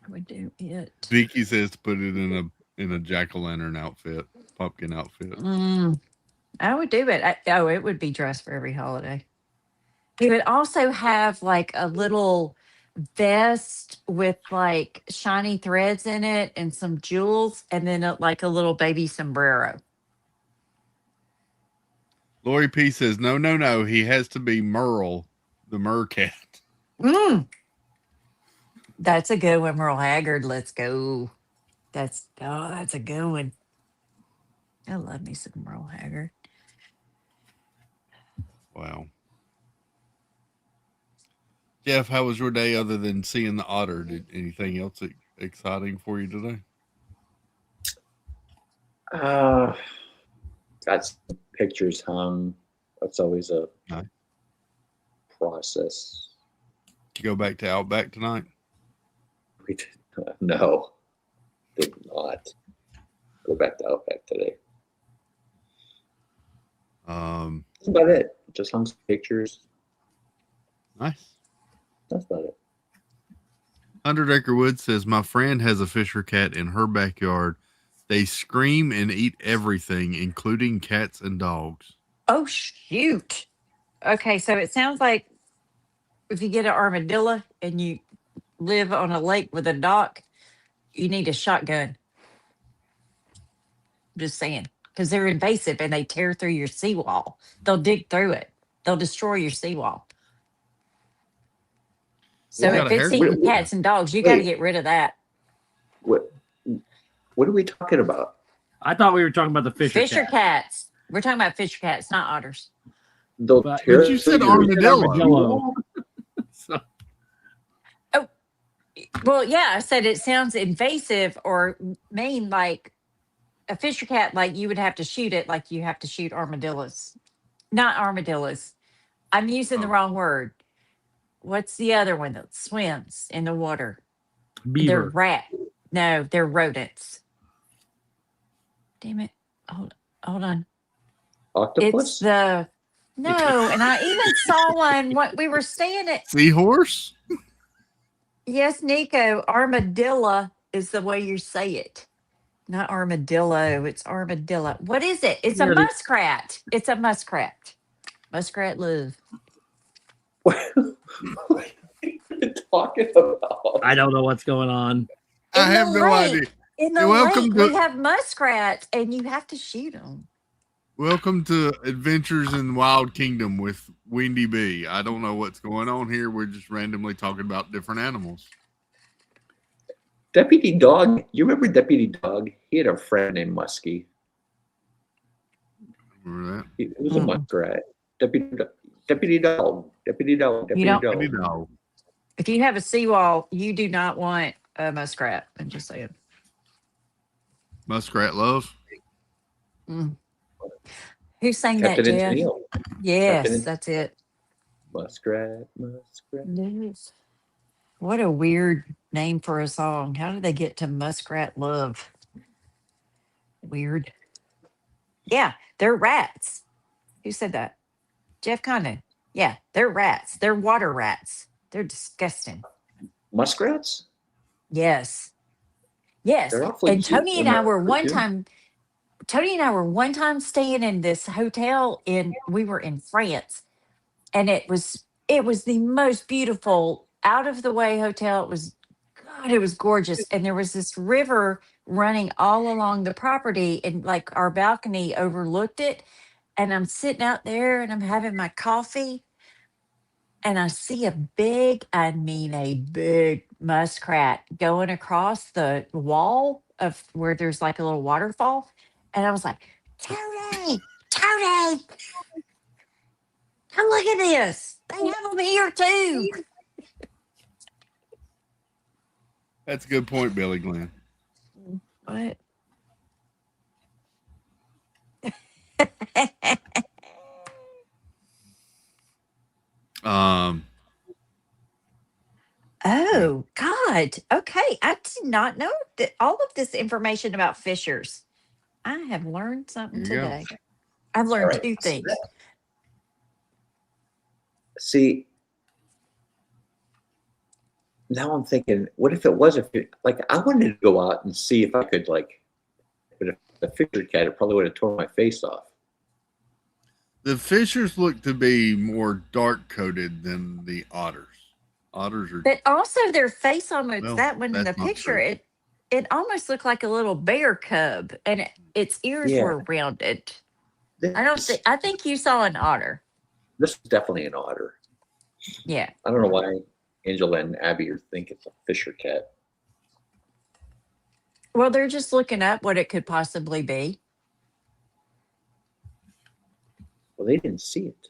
I would do it. Vicky says to put it in a jack-o'-lantern outfit, pumpkin outfit. I would do it. It would be dressed for every holiday. He would also have like a little vest with like shiny threads in it and some jewels, and then like a little baby sombrero. Lori P says, no. He has to be Merle, the mercat. That's a good one, Merle Haggard. Let's go. That's a good one. I love me some Merle Haggard. Wow. Jeff, how was your day other than seeing the otter? Did anything else exciting for you today? Got some pictures hung. That's always a process. Did you go back to Outback tonight? We did no, did not go back to Outback today. That's about it. Just hung some pictures. Nice. That's about it. 100 Acre Woods says, my friend has a Fisher cat in her backyard. They scream and eat everything, including cats and dogs. Oh, shoot. Okay, so it sounds like if you get an armadillo and you live on a lake with a dock, you need a shotgun. Just saying. Because they're invasive and they tear through your seawall. They'll dig through it. They'll destroy your seawall. So if it's eating cats and dogs, you got to get rid of that. What are we talking about? I thought we were talking about the Fisher cats. We're talking about fisher cats, not otters. But you said armadillo. Oh, well, yeah. I said it sounds invasive or mean, like a fisher cat. Like you would have to shoot it, like you have to shoot armadillos. Not armadillos. I'm using the wrong word. What's the other one that swims in the water? Beaver. They're rat. No, they're rodents. Damn it. Hold on. Octopus? It's the no, and I even saw one. What we were staying at. Seahorse? Yes, Nico. Armadillo is the way you say it. Not armadillo. It's armadillo. What is it? It's a muskrat. It's a muskrat. Muskrat love. What are you talking about? I don't know what's going on. I have no idea. In the lake, we have muskrats, and you have to shoot them. Welcome to Adventures in Wild Kingdom with Wendy B. I don't know what's going on here. We're just randomly talking about different animals. Deputy Dog. You remember Deputy Dog? He had a friend named Muskie. Remember that? It was a muskrat. Deputy Dog. Deputy Dog. Deputy Dog. Deputy Dog. If you have a seawall, you do not want a muskrat. I'm just saying. Muskrat love. Who sang that, Captain Jeff? Tennille. Yes, Captain- that's it. Muskrat. Yes. What a weird name for a song. How did they get to Muskrat Love? Weird. Yeah, they're rats. Who said that? Jeff Condon. Yeah, they're rats. They're water rats. They're disgusting. Muskrats? Yes. Yes. They're awfully And cute Tony when and I they're were one cartoon. time staying in this hotel we were in France, and it was the most beautiful out of the way hotel. It was gorgeous, and there was this river running all along the property, and like our balcony overlooked it. And I'm sitting out there and I'm having my coffee, and I see a big muskrat going across the wall of where there's like a little waterfall. And I was like, Tony, Tony, come look at this. They have them here too. That's a good point, Billy Glenn. What? Oh, God. Okay. I did not know that all of this information about fishers. I have learned something There you go. today. I've learned All right. two things. See, now I'm thinking, what if it was like I wanted to go out and see if I could but if the fisher cat, it probably would have torn my face off. The fishers look to be more dark coated than the otters. Otters are. But also their face almost, Well, that one in the that's not picture, true. it almost looked like a little bear cub, and its ears Yeah. were rounded. I think you saw an otter. This is definitely an otter. Yeah. I don't know why Angela and Abby think it's a fisher cat. Well, they're just looking up what it could possibly be. Well, they didn't see it.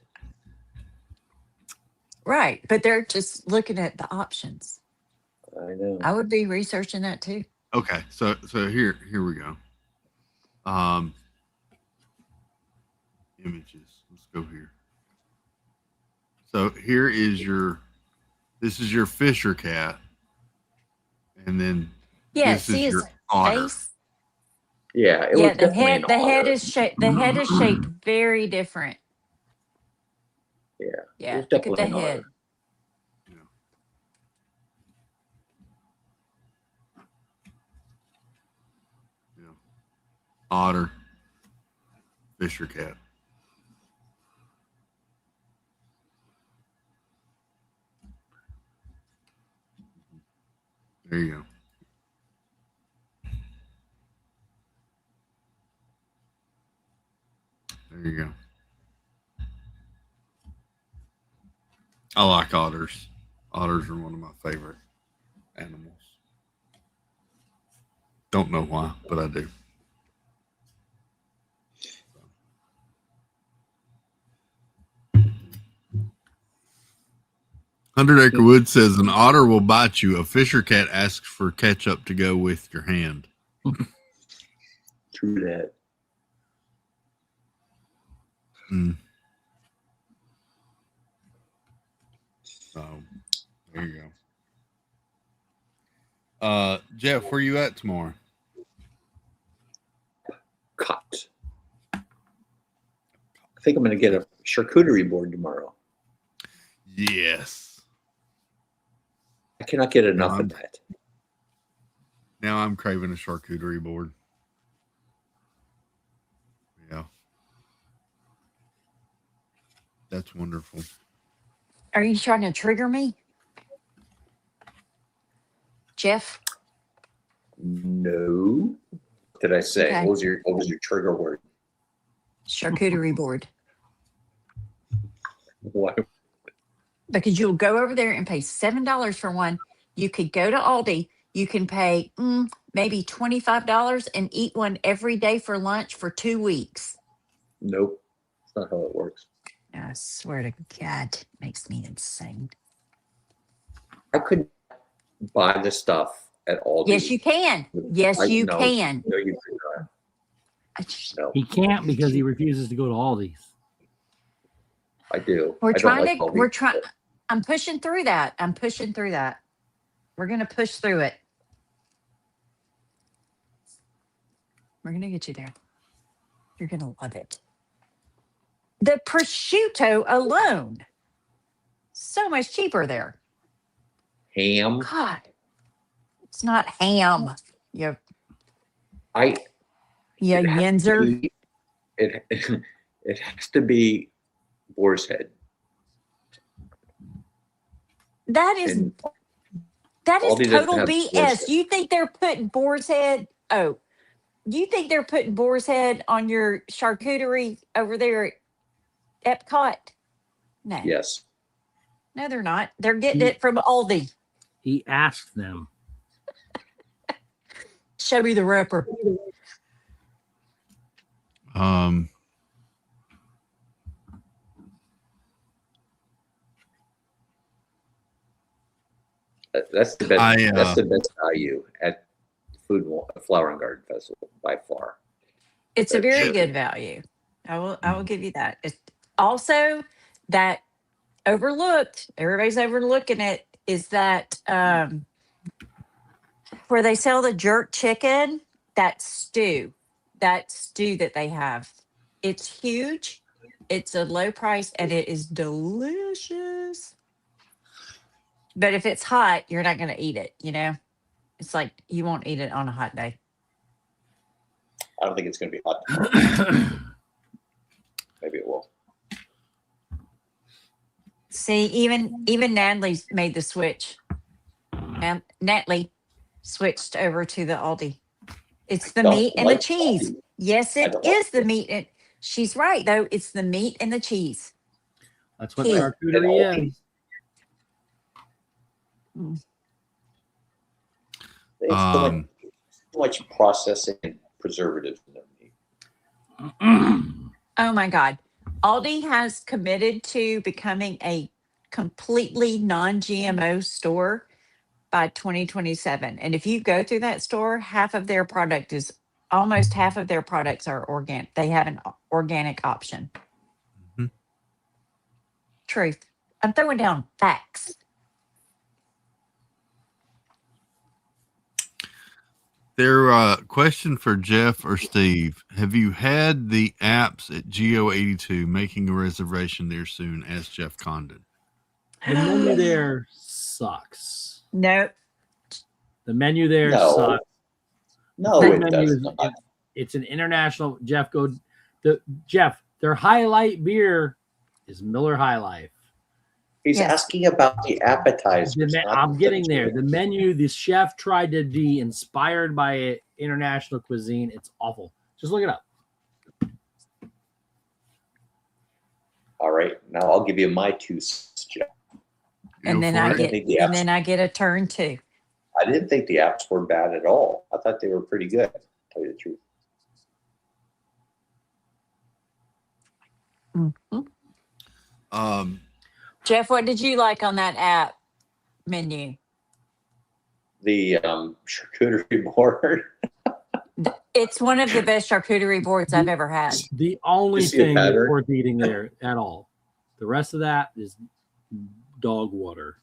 Right. But they're just looking at the options. I know. I would be researching that too. Okay, so here we go. Images. Let's go here. So here is this is your fisher cat, and then Yeah, this see is his your otter. face? Yeah, it Yeah, was the definitely head an the head otter. is shaped very different. Yeah. Yeah. It was Look at the definitely an head. otter. Otter, fisher cat. There you go. There you go. I like otters. Otters are one of my favorite animals. Don't know why, but I do. 100 Acre Wood says an otter will bite you. A fisher cat asks for ketchup to go with your hand. True that. So there you go. Jeff, where you at tomorrow? Caught. I think I'm going to get a charcuterie board tomorrow. Yes. I cannot get enough of that. Now I'm craving a charcuterie board. Yeah. That's wonderful. Are you trying to trigger me? Jeff? No. What did I say? Okay. What was your trigger word? Charcuterie board. Why? Because you'll go over there and pay $7 for one. You could go to Aldi. You can pay maybe $25 and eat one every day for lunch for 2 weeks. Nope. That's not how it works. I swear to God, it makes me insane. I couldn't buy this stuff at Aldi. Yes, you can. Yes, you No, can. No, you cannot. No. He can't because he refuses to go to Aldi's. I do. We're I don't trying like to. all We're these. trying. I'm pushing through that. We're gonna push through it. We're gonna get you there. You're gonna love it. The prosciutto alone, so much cheaper there. Ham. God, it's not ham. You, I. you It has to yinzer. be, it it has to be boar's head. That is And total Aldi doesn't have boar's BS. head. You think they're putting boar's head? Oh, you think they're putting boar's head on your charcuterie over there at Epcot? No, Yes. no, they're not. They're getting it from Aldi. He asked them. Show me the wrapper. That's the best. That's the best value at Flower and Garden Festival by far. It's a very good value. I will give you that. It's also that overlooked. Everybody's overlooking it. Is that where they sell the jerk chicken? That stew that they have. It's huge. It's a low price and it is delicious. But if it's hot, you're not going to eat it. You know, it's like you won't eat it on a hot day. I don't think it's going to be hot tomorrow. Maybe it will. See, even Natalie's made the switch. Natalie switched over to the Aldi. It's the meat and the cheese. Aldi. Yes, it is the meat. And she's right, though. It's the meat and the cheese. That's what charcuterie is. There's so much processing and preservatives in their meat. Oh my God. Aldi has committed to becoming a completely non-GMO store by 2027. And if you go through that store, almost half of their products are organic. They have an organic option. Mm-hmm. Truth. I'm throwing down facts. Their question for Jeff or Steve: have you had the apps at Geo82 making a reservation there soon? Asked Jeff Condon. The menu there sucks. Nope. The menu there sucks. No, The it menu does not. It's an international. Jeff, their highlight beer is Miller High Life. He's asking about the appetizers. I'm getting there. The menu, the chef tried to be inspired by international cuisine. It's awful. Just look it up. All right, now I'll give you my 2 cents, Jeff. And then I get a turn too. I didn't think the apps were bad at all. I thought they were pretty good, to tell you the truth. Mm-hmm. Jeff, what did you like on that app menu? The charcuterie board. It's one of the best charcuterie boards I've ever had. The only thing worth eating there at all. The rest of that is dog water.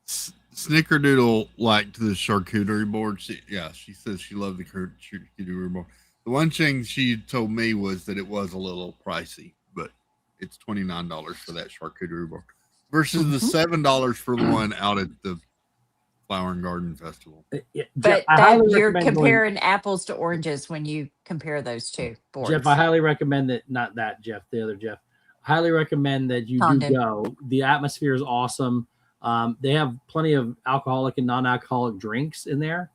Snickerdoodle liked the charcuterie board. She says she loved the charcuterie board. The one thing she told me was that it was a little pricey, but it's $29 for that charcuterie board versus the $7 for the one out at the Flower and Garden Festival. But you're comparing apples to oranges when you compare those two boards. Jeff, I highly recommend that. Not that Jeff, the other Jeff. I highly recommend that you do go. The atmosphere is awesome. They have plenty of alcoholic and non-alcoholic drinks in there,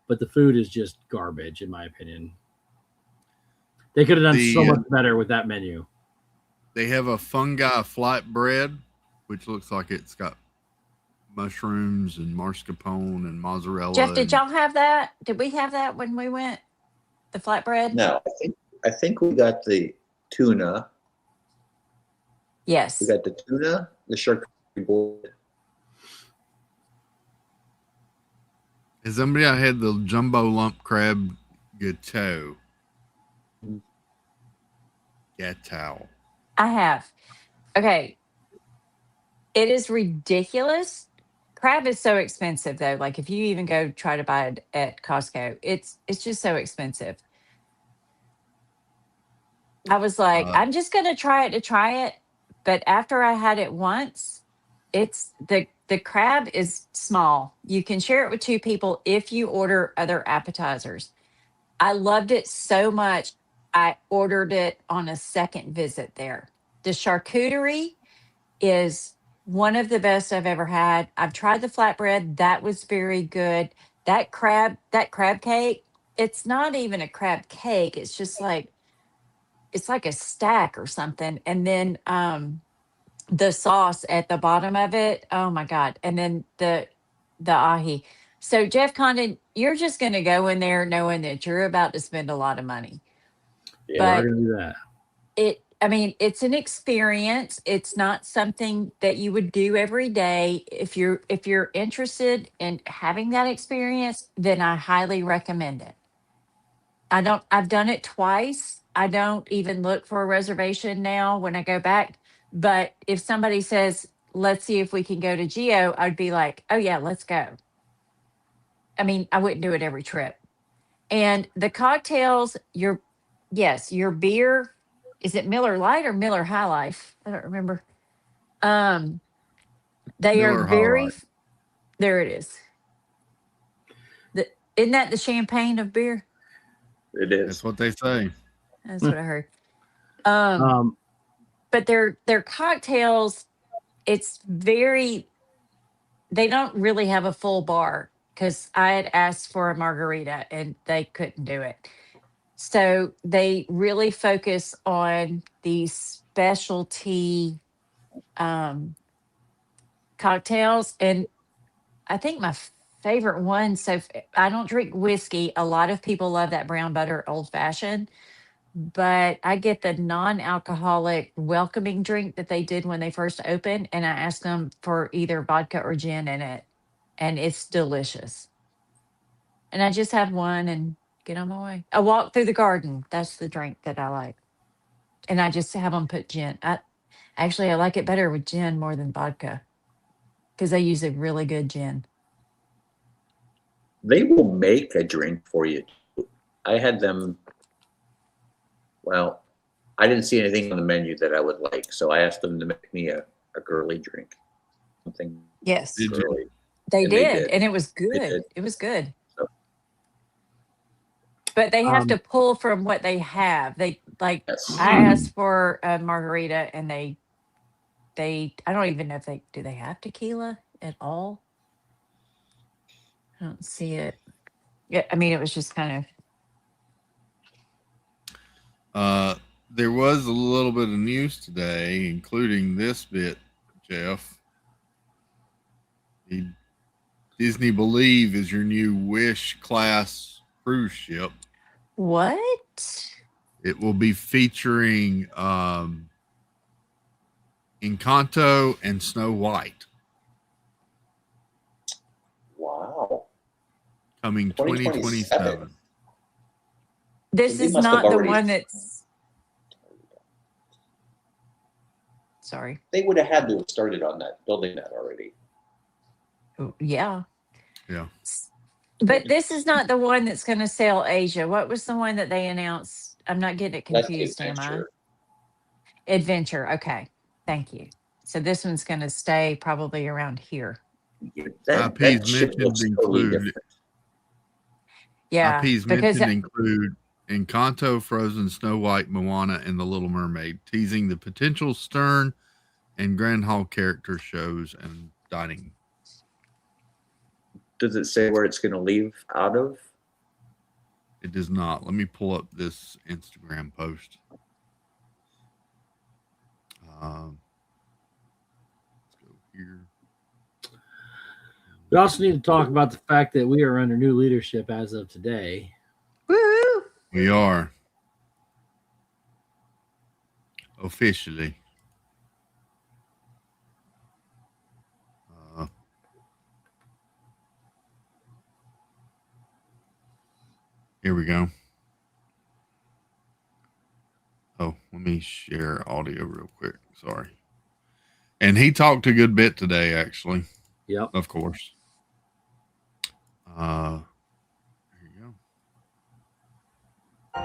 but the food is just garbage, in my opinion. They could have done so much better with that menu. They have a fungi flatbread, which looks like it's got mushrooms and mascarpone and mozzarella. Jeff, did y'all have that? Did we have that when we went? The flatbread? No, I think we got the tuna. Yes. We got the tuna, the charcuterie board. Has somebody had the jumbo lump crab gâteau? Gâteau. I have. Okay. It is ridiculous. Crab is so expensive though. Like if you even go try to buy it at Costco, it's just so expensive. I was like, I'm just gonna try it to try it. But after I had it once, it's the crab is small. You can share it with two people if you order other appetizers. I loved it so much. I ordered it on a second visit there. The charcuterie is one of the best I've ever had. I've tried the flatbread. That was very good. That crab cake, it's not even a crab cake. It's like a stack or something. And then the sauce at the bottom of it. Oh my God. And then the ahi. So Jeff Condon, you're just gonna go in there knowing that you're about to spend a lot of money. Yeah, we're gonna do that. I mean, it's an experience. It's not something that you would do every day. If you're interested in having that experience, then I highly recommend it. I've done it twice. I don't even look for a reservation now when I go back. But if somebody says, let's see if we can go to Geo, I'd be like, oh yeah, let's go. I mean, I wouldn't do it every trip. And the cocktails, your beer, is it Miller Lite or Miller High Life? I don't remember. They Miller are High very, Life. there it is. Isn't that the champagne of beer? It is. That's what they say. That's what I heard. But their cocktails, it's very, they don't really have a full bar because I had asked for a margarita and they couldn't do it. So they really focus on these specialty cocktails. And I think my favorite one, I don't drink whiskey. A lot of people love that brown butter old fashioned, but I get the non-alcoholic welcoming drink that they did when they first opened. And I asked them for either vodka or gin in it. And it's delicious. And I just have one and get on my way. A walk through the garden. That's the drink that I like. And I just have them put gin. I like it better with gin more than vodka because they use a really good gin. They will make a drink for you. I had them. Well, I didn't see anything on the menu that I would like, so I asked them to make me a girly drink. Something. Yes. Girly. They And did. And it was good. It was good. But they have to pull from what they have. They I asked for a margarita and they I don't even know if do they have tequila at all? I don't see it. Yeah, I mean it was just kind of there was a little bit of news today, including this bit, Jeff. The Disney Believe is your new Wish class cruise ship. What? It will be featuring Encanto and Snow White. Wow. Coming 2027. This is not the one that's. Sorry. They would have had to have started on that, building that already. Yeah. Yeah. But this is not the one that's going to sail Asia. What was the one that they announced? I'm not getting it confused, am I? Adventure. Okay. Thank you. So this one's going to stay probably around here. IPs mentioned include. Yeah. IPs mentioned include Encanto, Frozen, Snow White, Moana, and The Little Mermaid, teasing the potential Stern and Grand Hall character shows and dining. Does it say where it's going to leave out of? It does not. Let me pull up this Instagram post. Let's go here. We also need to talk about the fact that we are under new leadership as of today. Woo! We are. Officially. Here we go. Oh, let me share audio real quick. Sorry. And he talked a good bit today, actually. Yep. Of course. Here you go.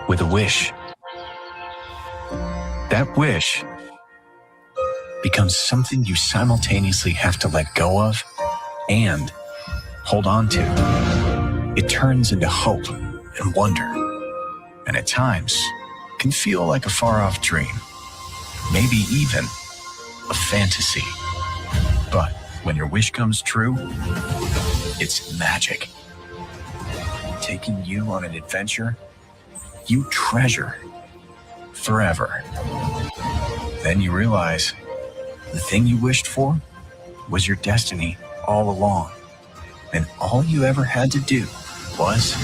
With a wish. That wish becomes something you simultaneously have to let go of and hold on to. It turns into hope and wonder, and at times can feel like a far-off dream, maybe even a fantasy. But when your wish comes true, it's magic. Taking you on an adventure you treasure forever. Then you realize the thing you wished for was your destiny all along. And all you ever had to do was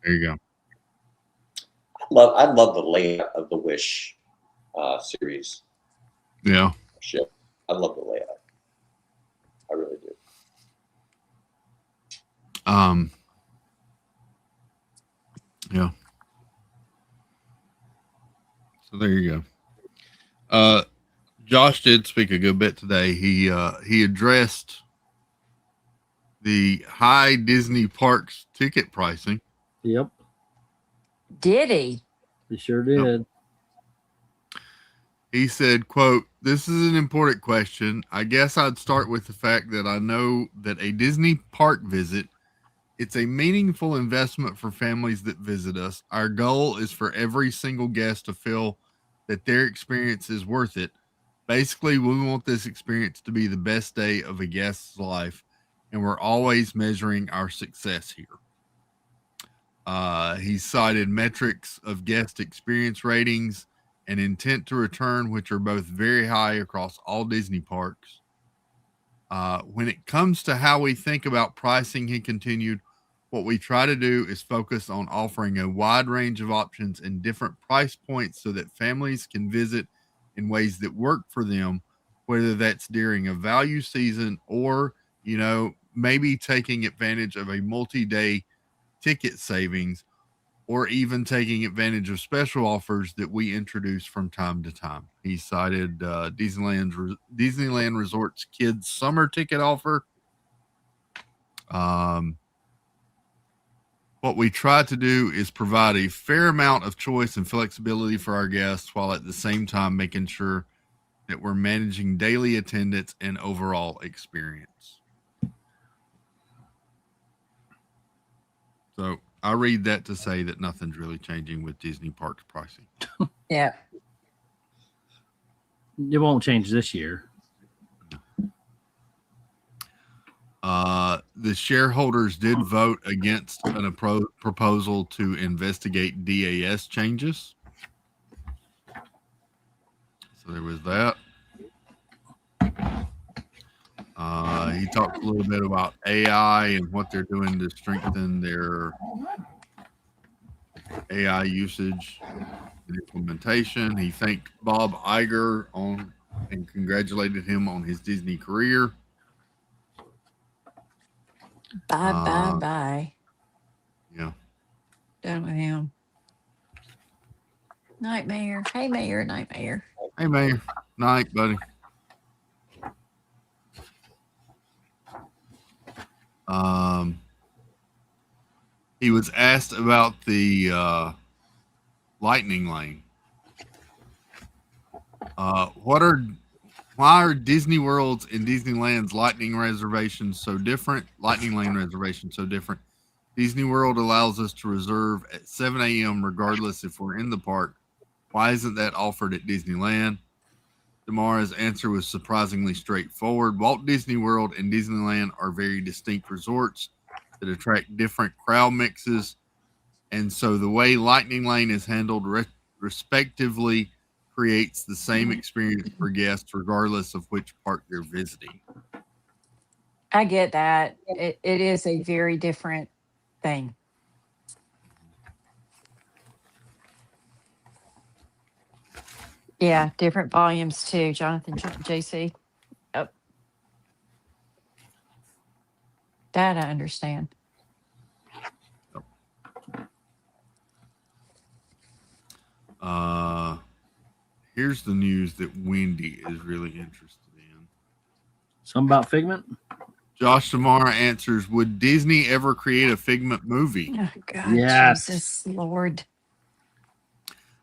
there you go. I love the layout of the Wish series. Yeah. Ship. I love the layout. I really do. Yeah. So there you go. Josh did speak a good bit today. He addressed the high Disney parks ticket pricing. Yep. Did he? He sure did. He said, quote, "This is an important question. I guess I'd start with the fact that I know that a Disney park visit, it's a meaningful investment for families that visit us. Our goal is for every single guest to feel that their experience is worth it. Basically, we want this experience to be the best day of a guest's life, and we're always measuring our success here." He cited metrics of guest experience ratings and intent to return, which are both very high across all Disney parks. When it comes to how we think about pricing, he continued, what we try to do is focus on offering a wide range of options and different price points so that families can visit in ways that work for them, whether that's during a value season or, maybe taking advantage of a multi-day ticket savings, or even taking advantage of special offers that we introduce from time to time. He cited Disneyland Resort's kids summer ticket offer. What we try to do is provide a fair amount of choice and flexibility for our guests, while at the same time making sure that we're managing daily attendance and overall experience. So I read that to say that nothing's really changing with Disney parks pricing. Yeah. It won't change this year. The shareholders did vote against an proposal to investigate DAS changes. So there was that. He talked a little bit about AI and what they're doing to strengthen their AI usage and implementation. He thanked Bob Iger and congratulated him on his Disney career. Bye. Yeah. Done with him. Night, Mayor. Hey, Mayor. Night, Mayor. Hey, Mayor. Night, buddy. He was asked about the Lightning Lane. Why are Disney World's and Disneyland's Lightning Lane reservations so different? Disney World allows us to reserve at 7 a.m. regardless if we're in the park. Why isn't that offered at Disneyland? Damara's answer was surprisingly straightforward. Walt Disney World and Disneyland are very distinct resorts that attract different crowd mixes, and so the way Lightning Lane is handled respectively creates the same experience for guests regardless of which park they're visiting. I get that. It is a very different thing. Yeah, different volumes too, Jonathan, JC. Yep. That I understand. Here's the news that Wendy is really interested in. Something about Figment? Josh Tamara answers, would Disney ever create a Figment movie? Oh, God, Yes. Jesus, Lord.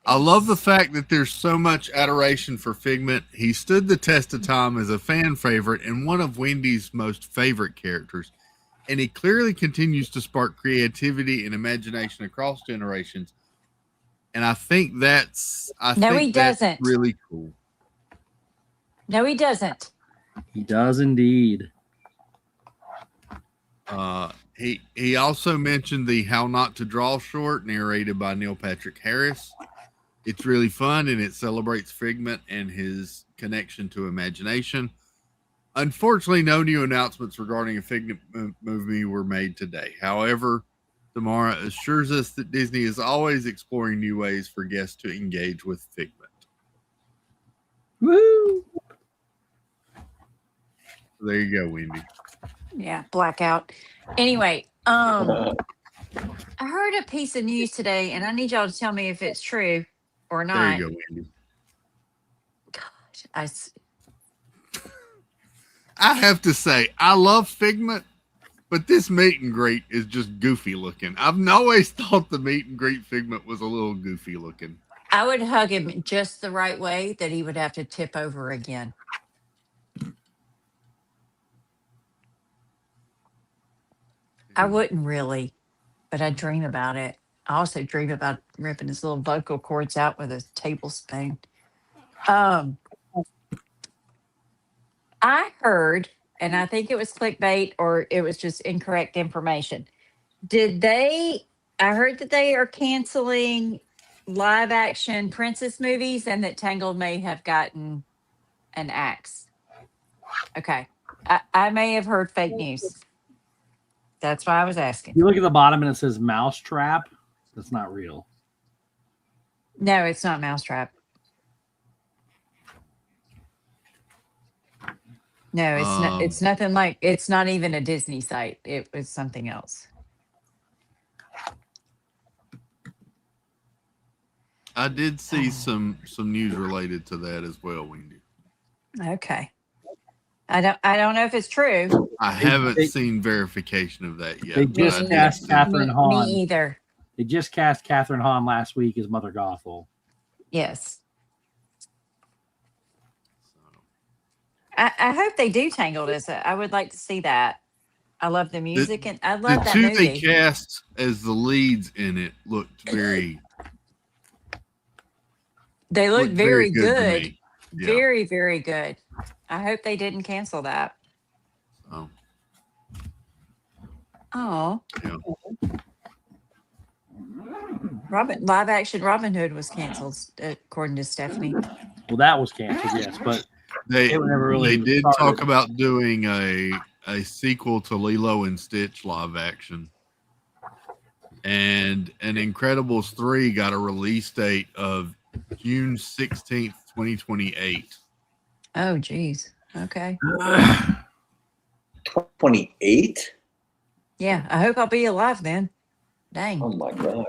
I love the fact that there's so much adoration for Figment. He stood the test of time as a fan favorite and one of Wendy's most favorite characters. And he clearly continues to spark creativity and imagination across generations. And I think that's He doesn't. really cool. No, he doesn't. He does indeed. He also mentioned the How Not to Draw short narrated by Neil Patrick Harris. It's really fun and it celebrates Figment and his connection to imagination. Unfortunately, no new announcements regarding a Figment movie were made today. However, Tamara assures us that Disney is always exploring new ways for guests to engage with Figment. Woo! There you go, Wendy. Yeah, blackout. Anyway, I heard a piece of news today, and I need y'all to tell me if it's true or not. There you go, Wendy. I have to say, I love Figment, but this meet and greet is just goofy looking. I've always thought the meet and greet Figment was a little goofy looking. I would hug him just the right way that he would have to tip over again. I wouldn't really, but I dream about it. I also dream about ripping his little vocal cords out with a tablespoon. I heard, and I think it was clickbait or it was just incorrect information. I heard that they are canceling live action princess movies and that Tangled may have gotten an axe. Okay. I may have heard fake news. That's why I was asking. You look at the bottom and it says Mousetrap. That's not real. No, it's not Mousetrap. No, it's not. It's nothing like. It's not even a Disney site. It was something else. I did see some news related to that as well, Wendy. Okay. I don't know if it's true. I haven't seen verification of that yet. They just cast Catherine Hahn. Me either. They just cast Catherine Hahn last week as Mother Gothel. Yes. I hope they do Tangled as I would like to see that. I love the music and I love that movie. movie. The two they cast as the leads in it looked very. They look very good. Yeah. Very, very good. I hope they didn't cancel that. Oh. Yeah. Live action Robin Hood was canceled, according to Stephanie. Well, that was canceled, yes, but they never really did started. talk about doing a sequel to Lilo and Stitch live action, and an Incredibles 3 got a release date of June 16th, 2028. Oh, geez. Okay. 28? Yeah, I hope I'll be alive then. Dang. Oh my gosh.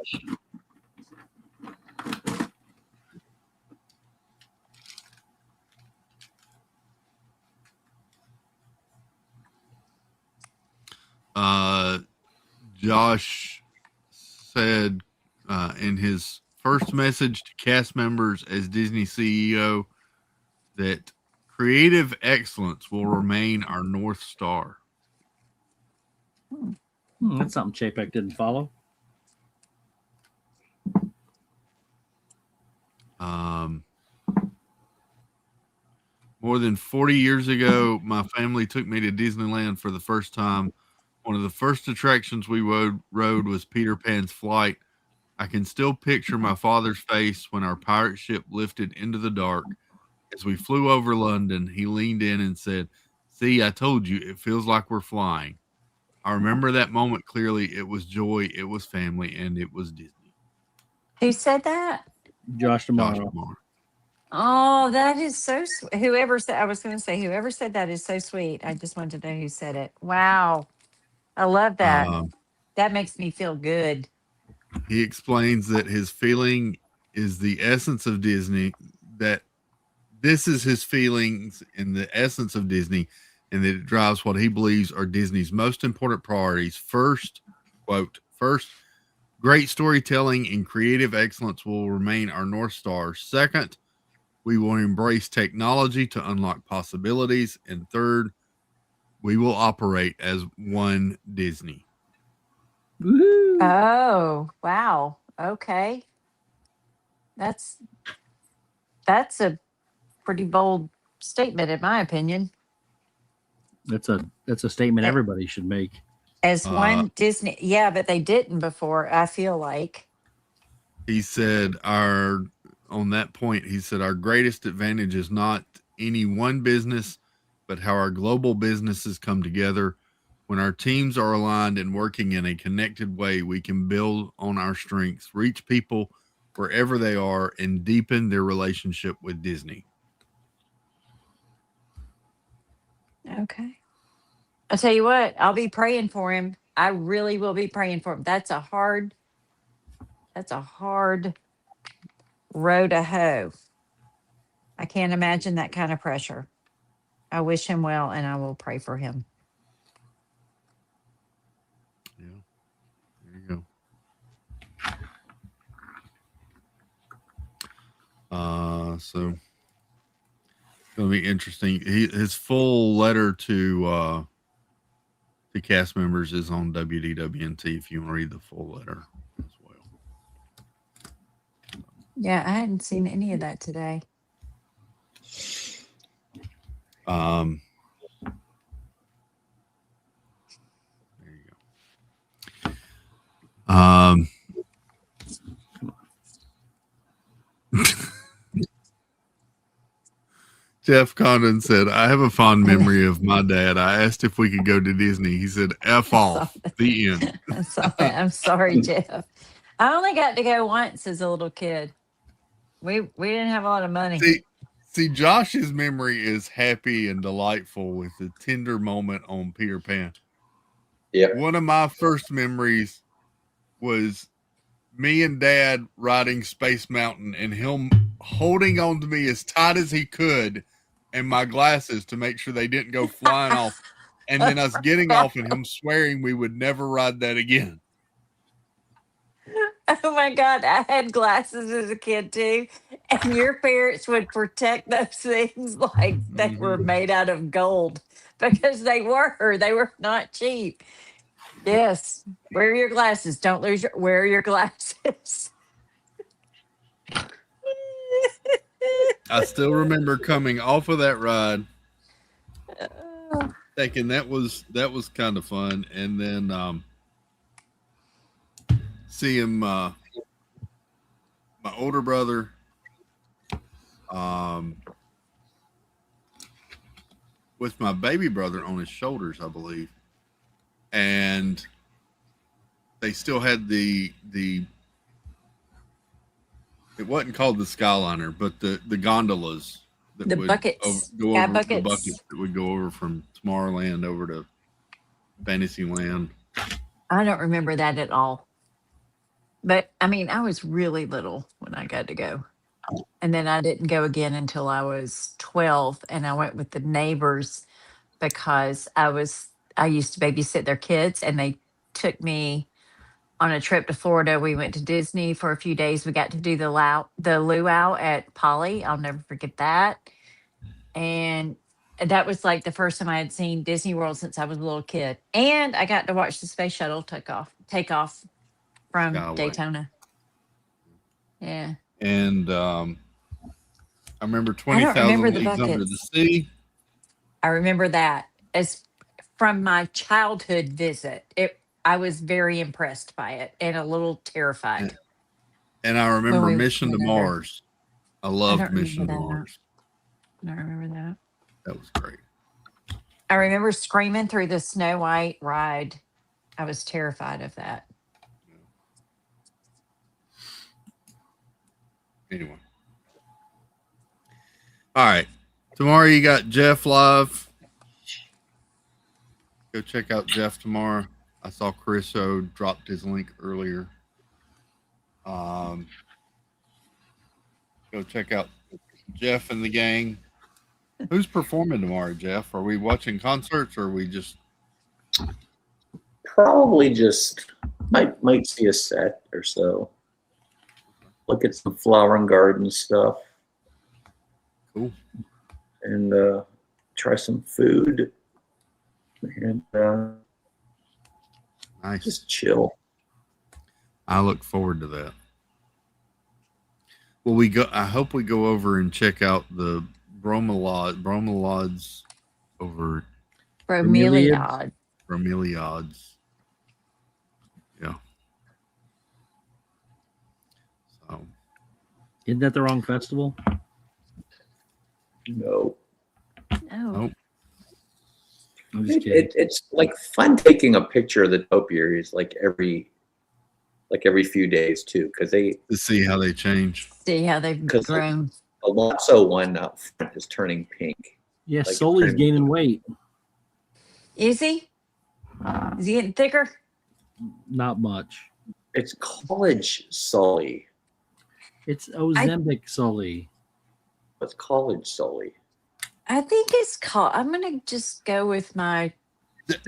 Josh said in his first message to cast members as Disney CEO that creative excellence will remain our North Star. That's something Chapek didn't follow. More than 40 years ago, my family took me to Disneyland for the first time. One of the first attractions we rode was Peter Pan's flight. I can still picture my father's face when our pirate ship lifted into the dark. As we flew over London, he leaned in and said, "See, I told you, it feels like we're flying." I remember that moment clearly. It was joy, it was family, and it was Disney. Who said that? Josh Tomorrow. Oh, that is so sweet. Whoever said that is so sweet. I just wanted to know who said it. Wow. I love that. Um, That makes me feel good. He explains that his feeling is the essence of Disney, that this is his feelings and the essence of Disney, and that it drives what he believes are Disney's most important priorities. First, quote, first, great storytelling and creative excellence will remain our North Star. Second, we will embrace technology to unlock possibilities. And third, we will operate as one Disney. Oh, wow. Okay. That's a pretty bold statement in my opinion. That's a statement Eh. everybody should make. As one Disney, yeah, but they didn't before, I feel like. He said on that point, he said our greatest advantage is not any one business, but how our global businesses come together. When our teams are aligned and working in a connected way, we can build on our strengths, reach people wherever they are, and deepen their relationship with Disney. Okay. I'll tell you what, I'll be praying for him. I really will be praying for him. That's a hard row to hoe. I can't imagine that kind of pressure. I wish him well and I will pray for him. Yeah. There you go. So it's going to be interesting. His full letter to cast members is on WDWNT if you want to read the full letter as well. Yeah, I hadn't seen any of that today. There you go. Jeff Condon said, I have a fond memory of my dad. I asked if we could go to Disney. He said, F off. The end. I'm sorry, Jeff. I only got to go once as a little kid. We didn't have a lot of money. See, Josh's memory is happy and delightful with the tender moment on Peter Pan. Yeah. One of my first memories was me and Dad riding Space Mountain and him holding on to me as tight as he could and my glasses to make sure they didn't go flying off. And then us getting off and him swearing we would never ride that again. Oh my God, I had glasses as a kid too. And your parents would protect those things like they were made out of gold because they were not cheap. Yes. Wear your glasses. Don't wear your glasses. I still remember coming off of that ride thinking that was kind of fun. And then seeing my older brother with my baby brother on his shoulders, I believe. And they still had the it wasn't called the Skyliner, but the gondolas that The would buckets. go Sky over buckets. the buckets that would go over from Tomorrowland over to Fantasyland. I don't remember that at all. But I mean, I was really little when I got to go. And then I didn't go again until I was 12. And I went with the neighbors because I used to babysit their kids and they took me on a trip to Florida. We went to Disney for a few days. We got to do the luau at Polly. I'll never forget that. And that was like the first time I had seen Disney World since I was a little kid. And I got to watch the space shuttle take off from Skyway. Daytona. Yeah. And I remember I 20,000 don't remember the Leagues Under the buckets. Sea. I remember that as from my childhood visit. I was very impressed by it and a little terrified. And I remember When we Mission to went over. Mars. I loved don't Mission to remember that. Mars. I don't remember that. That was great. I remember screaming through the Snow White ride. I was terrified of that. Anyway. All right. Tomorrow you got Jeff live. Go check out Jeff tomorrow. I saw Chris O dropped his link earlier. Go check out Jeff and the gang. Who's performing tomorrow, Jeff? Are we watching concerts or are we just Probably just might see a set or so. Look at some flower and garden stuff. Cool. And try some food. And nice. Just chill. I look forward to that. Well, we go. I hope we go over and check out the bromeliads over Bromeliad. Bromeliads. Yeah. So, Isn't that the wrong festival? No. No. I'm just kidding. It's like fun taking a picture of the topiaries like every few days too, because they to see how they change. See how they've grown. The Lotso one out front is turning pink. Yeah, Like, Sully's turning- gaining weight. Is he? Is he getting thicker? Not much. It's college Sully. It's Ozempic Sully. What's college Sully? I think it's called. I'm gonna just go with my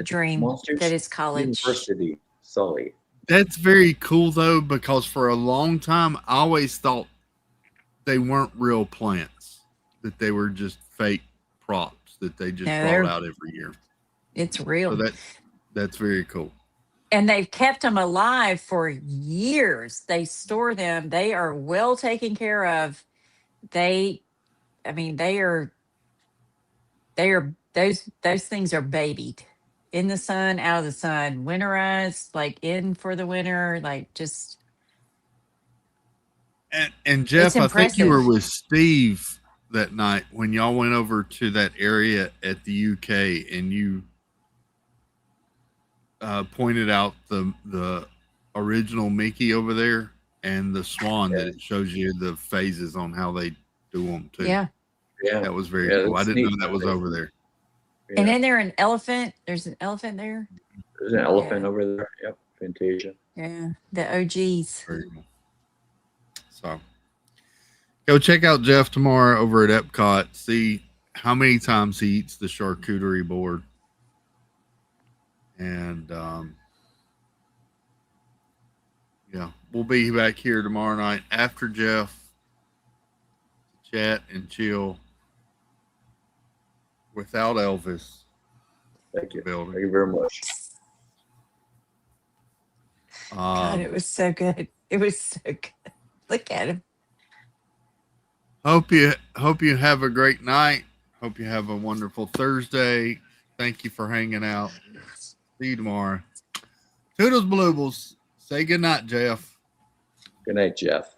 dream Monsters that it's college. University Sully. That's very cool though, because for a long time I always thought they weren't real plants, that they were just fake props that they just brought out every year. It's real. So that's very cool. And they've kept them alive for years. They store them. They are well taken care of. They are those things are babied in the sun, out of the sun, winterized, like in for the winter, like just. And Jeff, I think you were impressive. with Steve that night when y'all went over to that area at the UK and you pointed out the original Mickey over there and the swan that it shows you the phases on how they do them too. Yeah. Yeah, that was very Yeah, cool. I that's didn't know neat. that was over there. And then there an elephant. There's an elephant there. There's an elephant over there. Yep, Fantasia. Yeah, the OGs. Very cool. So go check out Jeff tomorrow over at Epcot. See how many times he eats the charcuterie board. And yeah, we'll be back here tomorrow night after Jeff to chat and chill without Elvis. Thank you. Building. Thank you very much. God, it was so good. It was so good. Look at him. Hope you have a great night. Hope you have a wonderful Thursday. Thank you for hanging out. See you tomorrow. Toodles Bloobles. Say good night, Jeff. Good night, Jeff.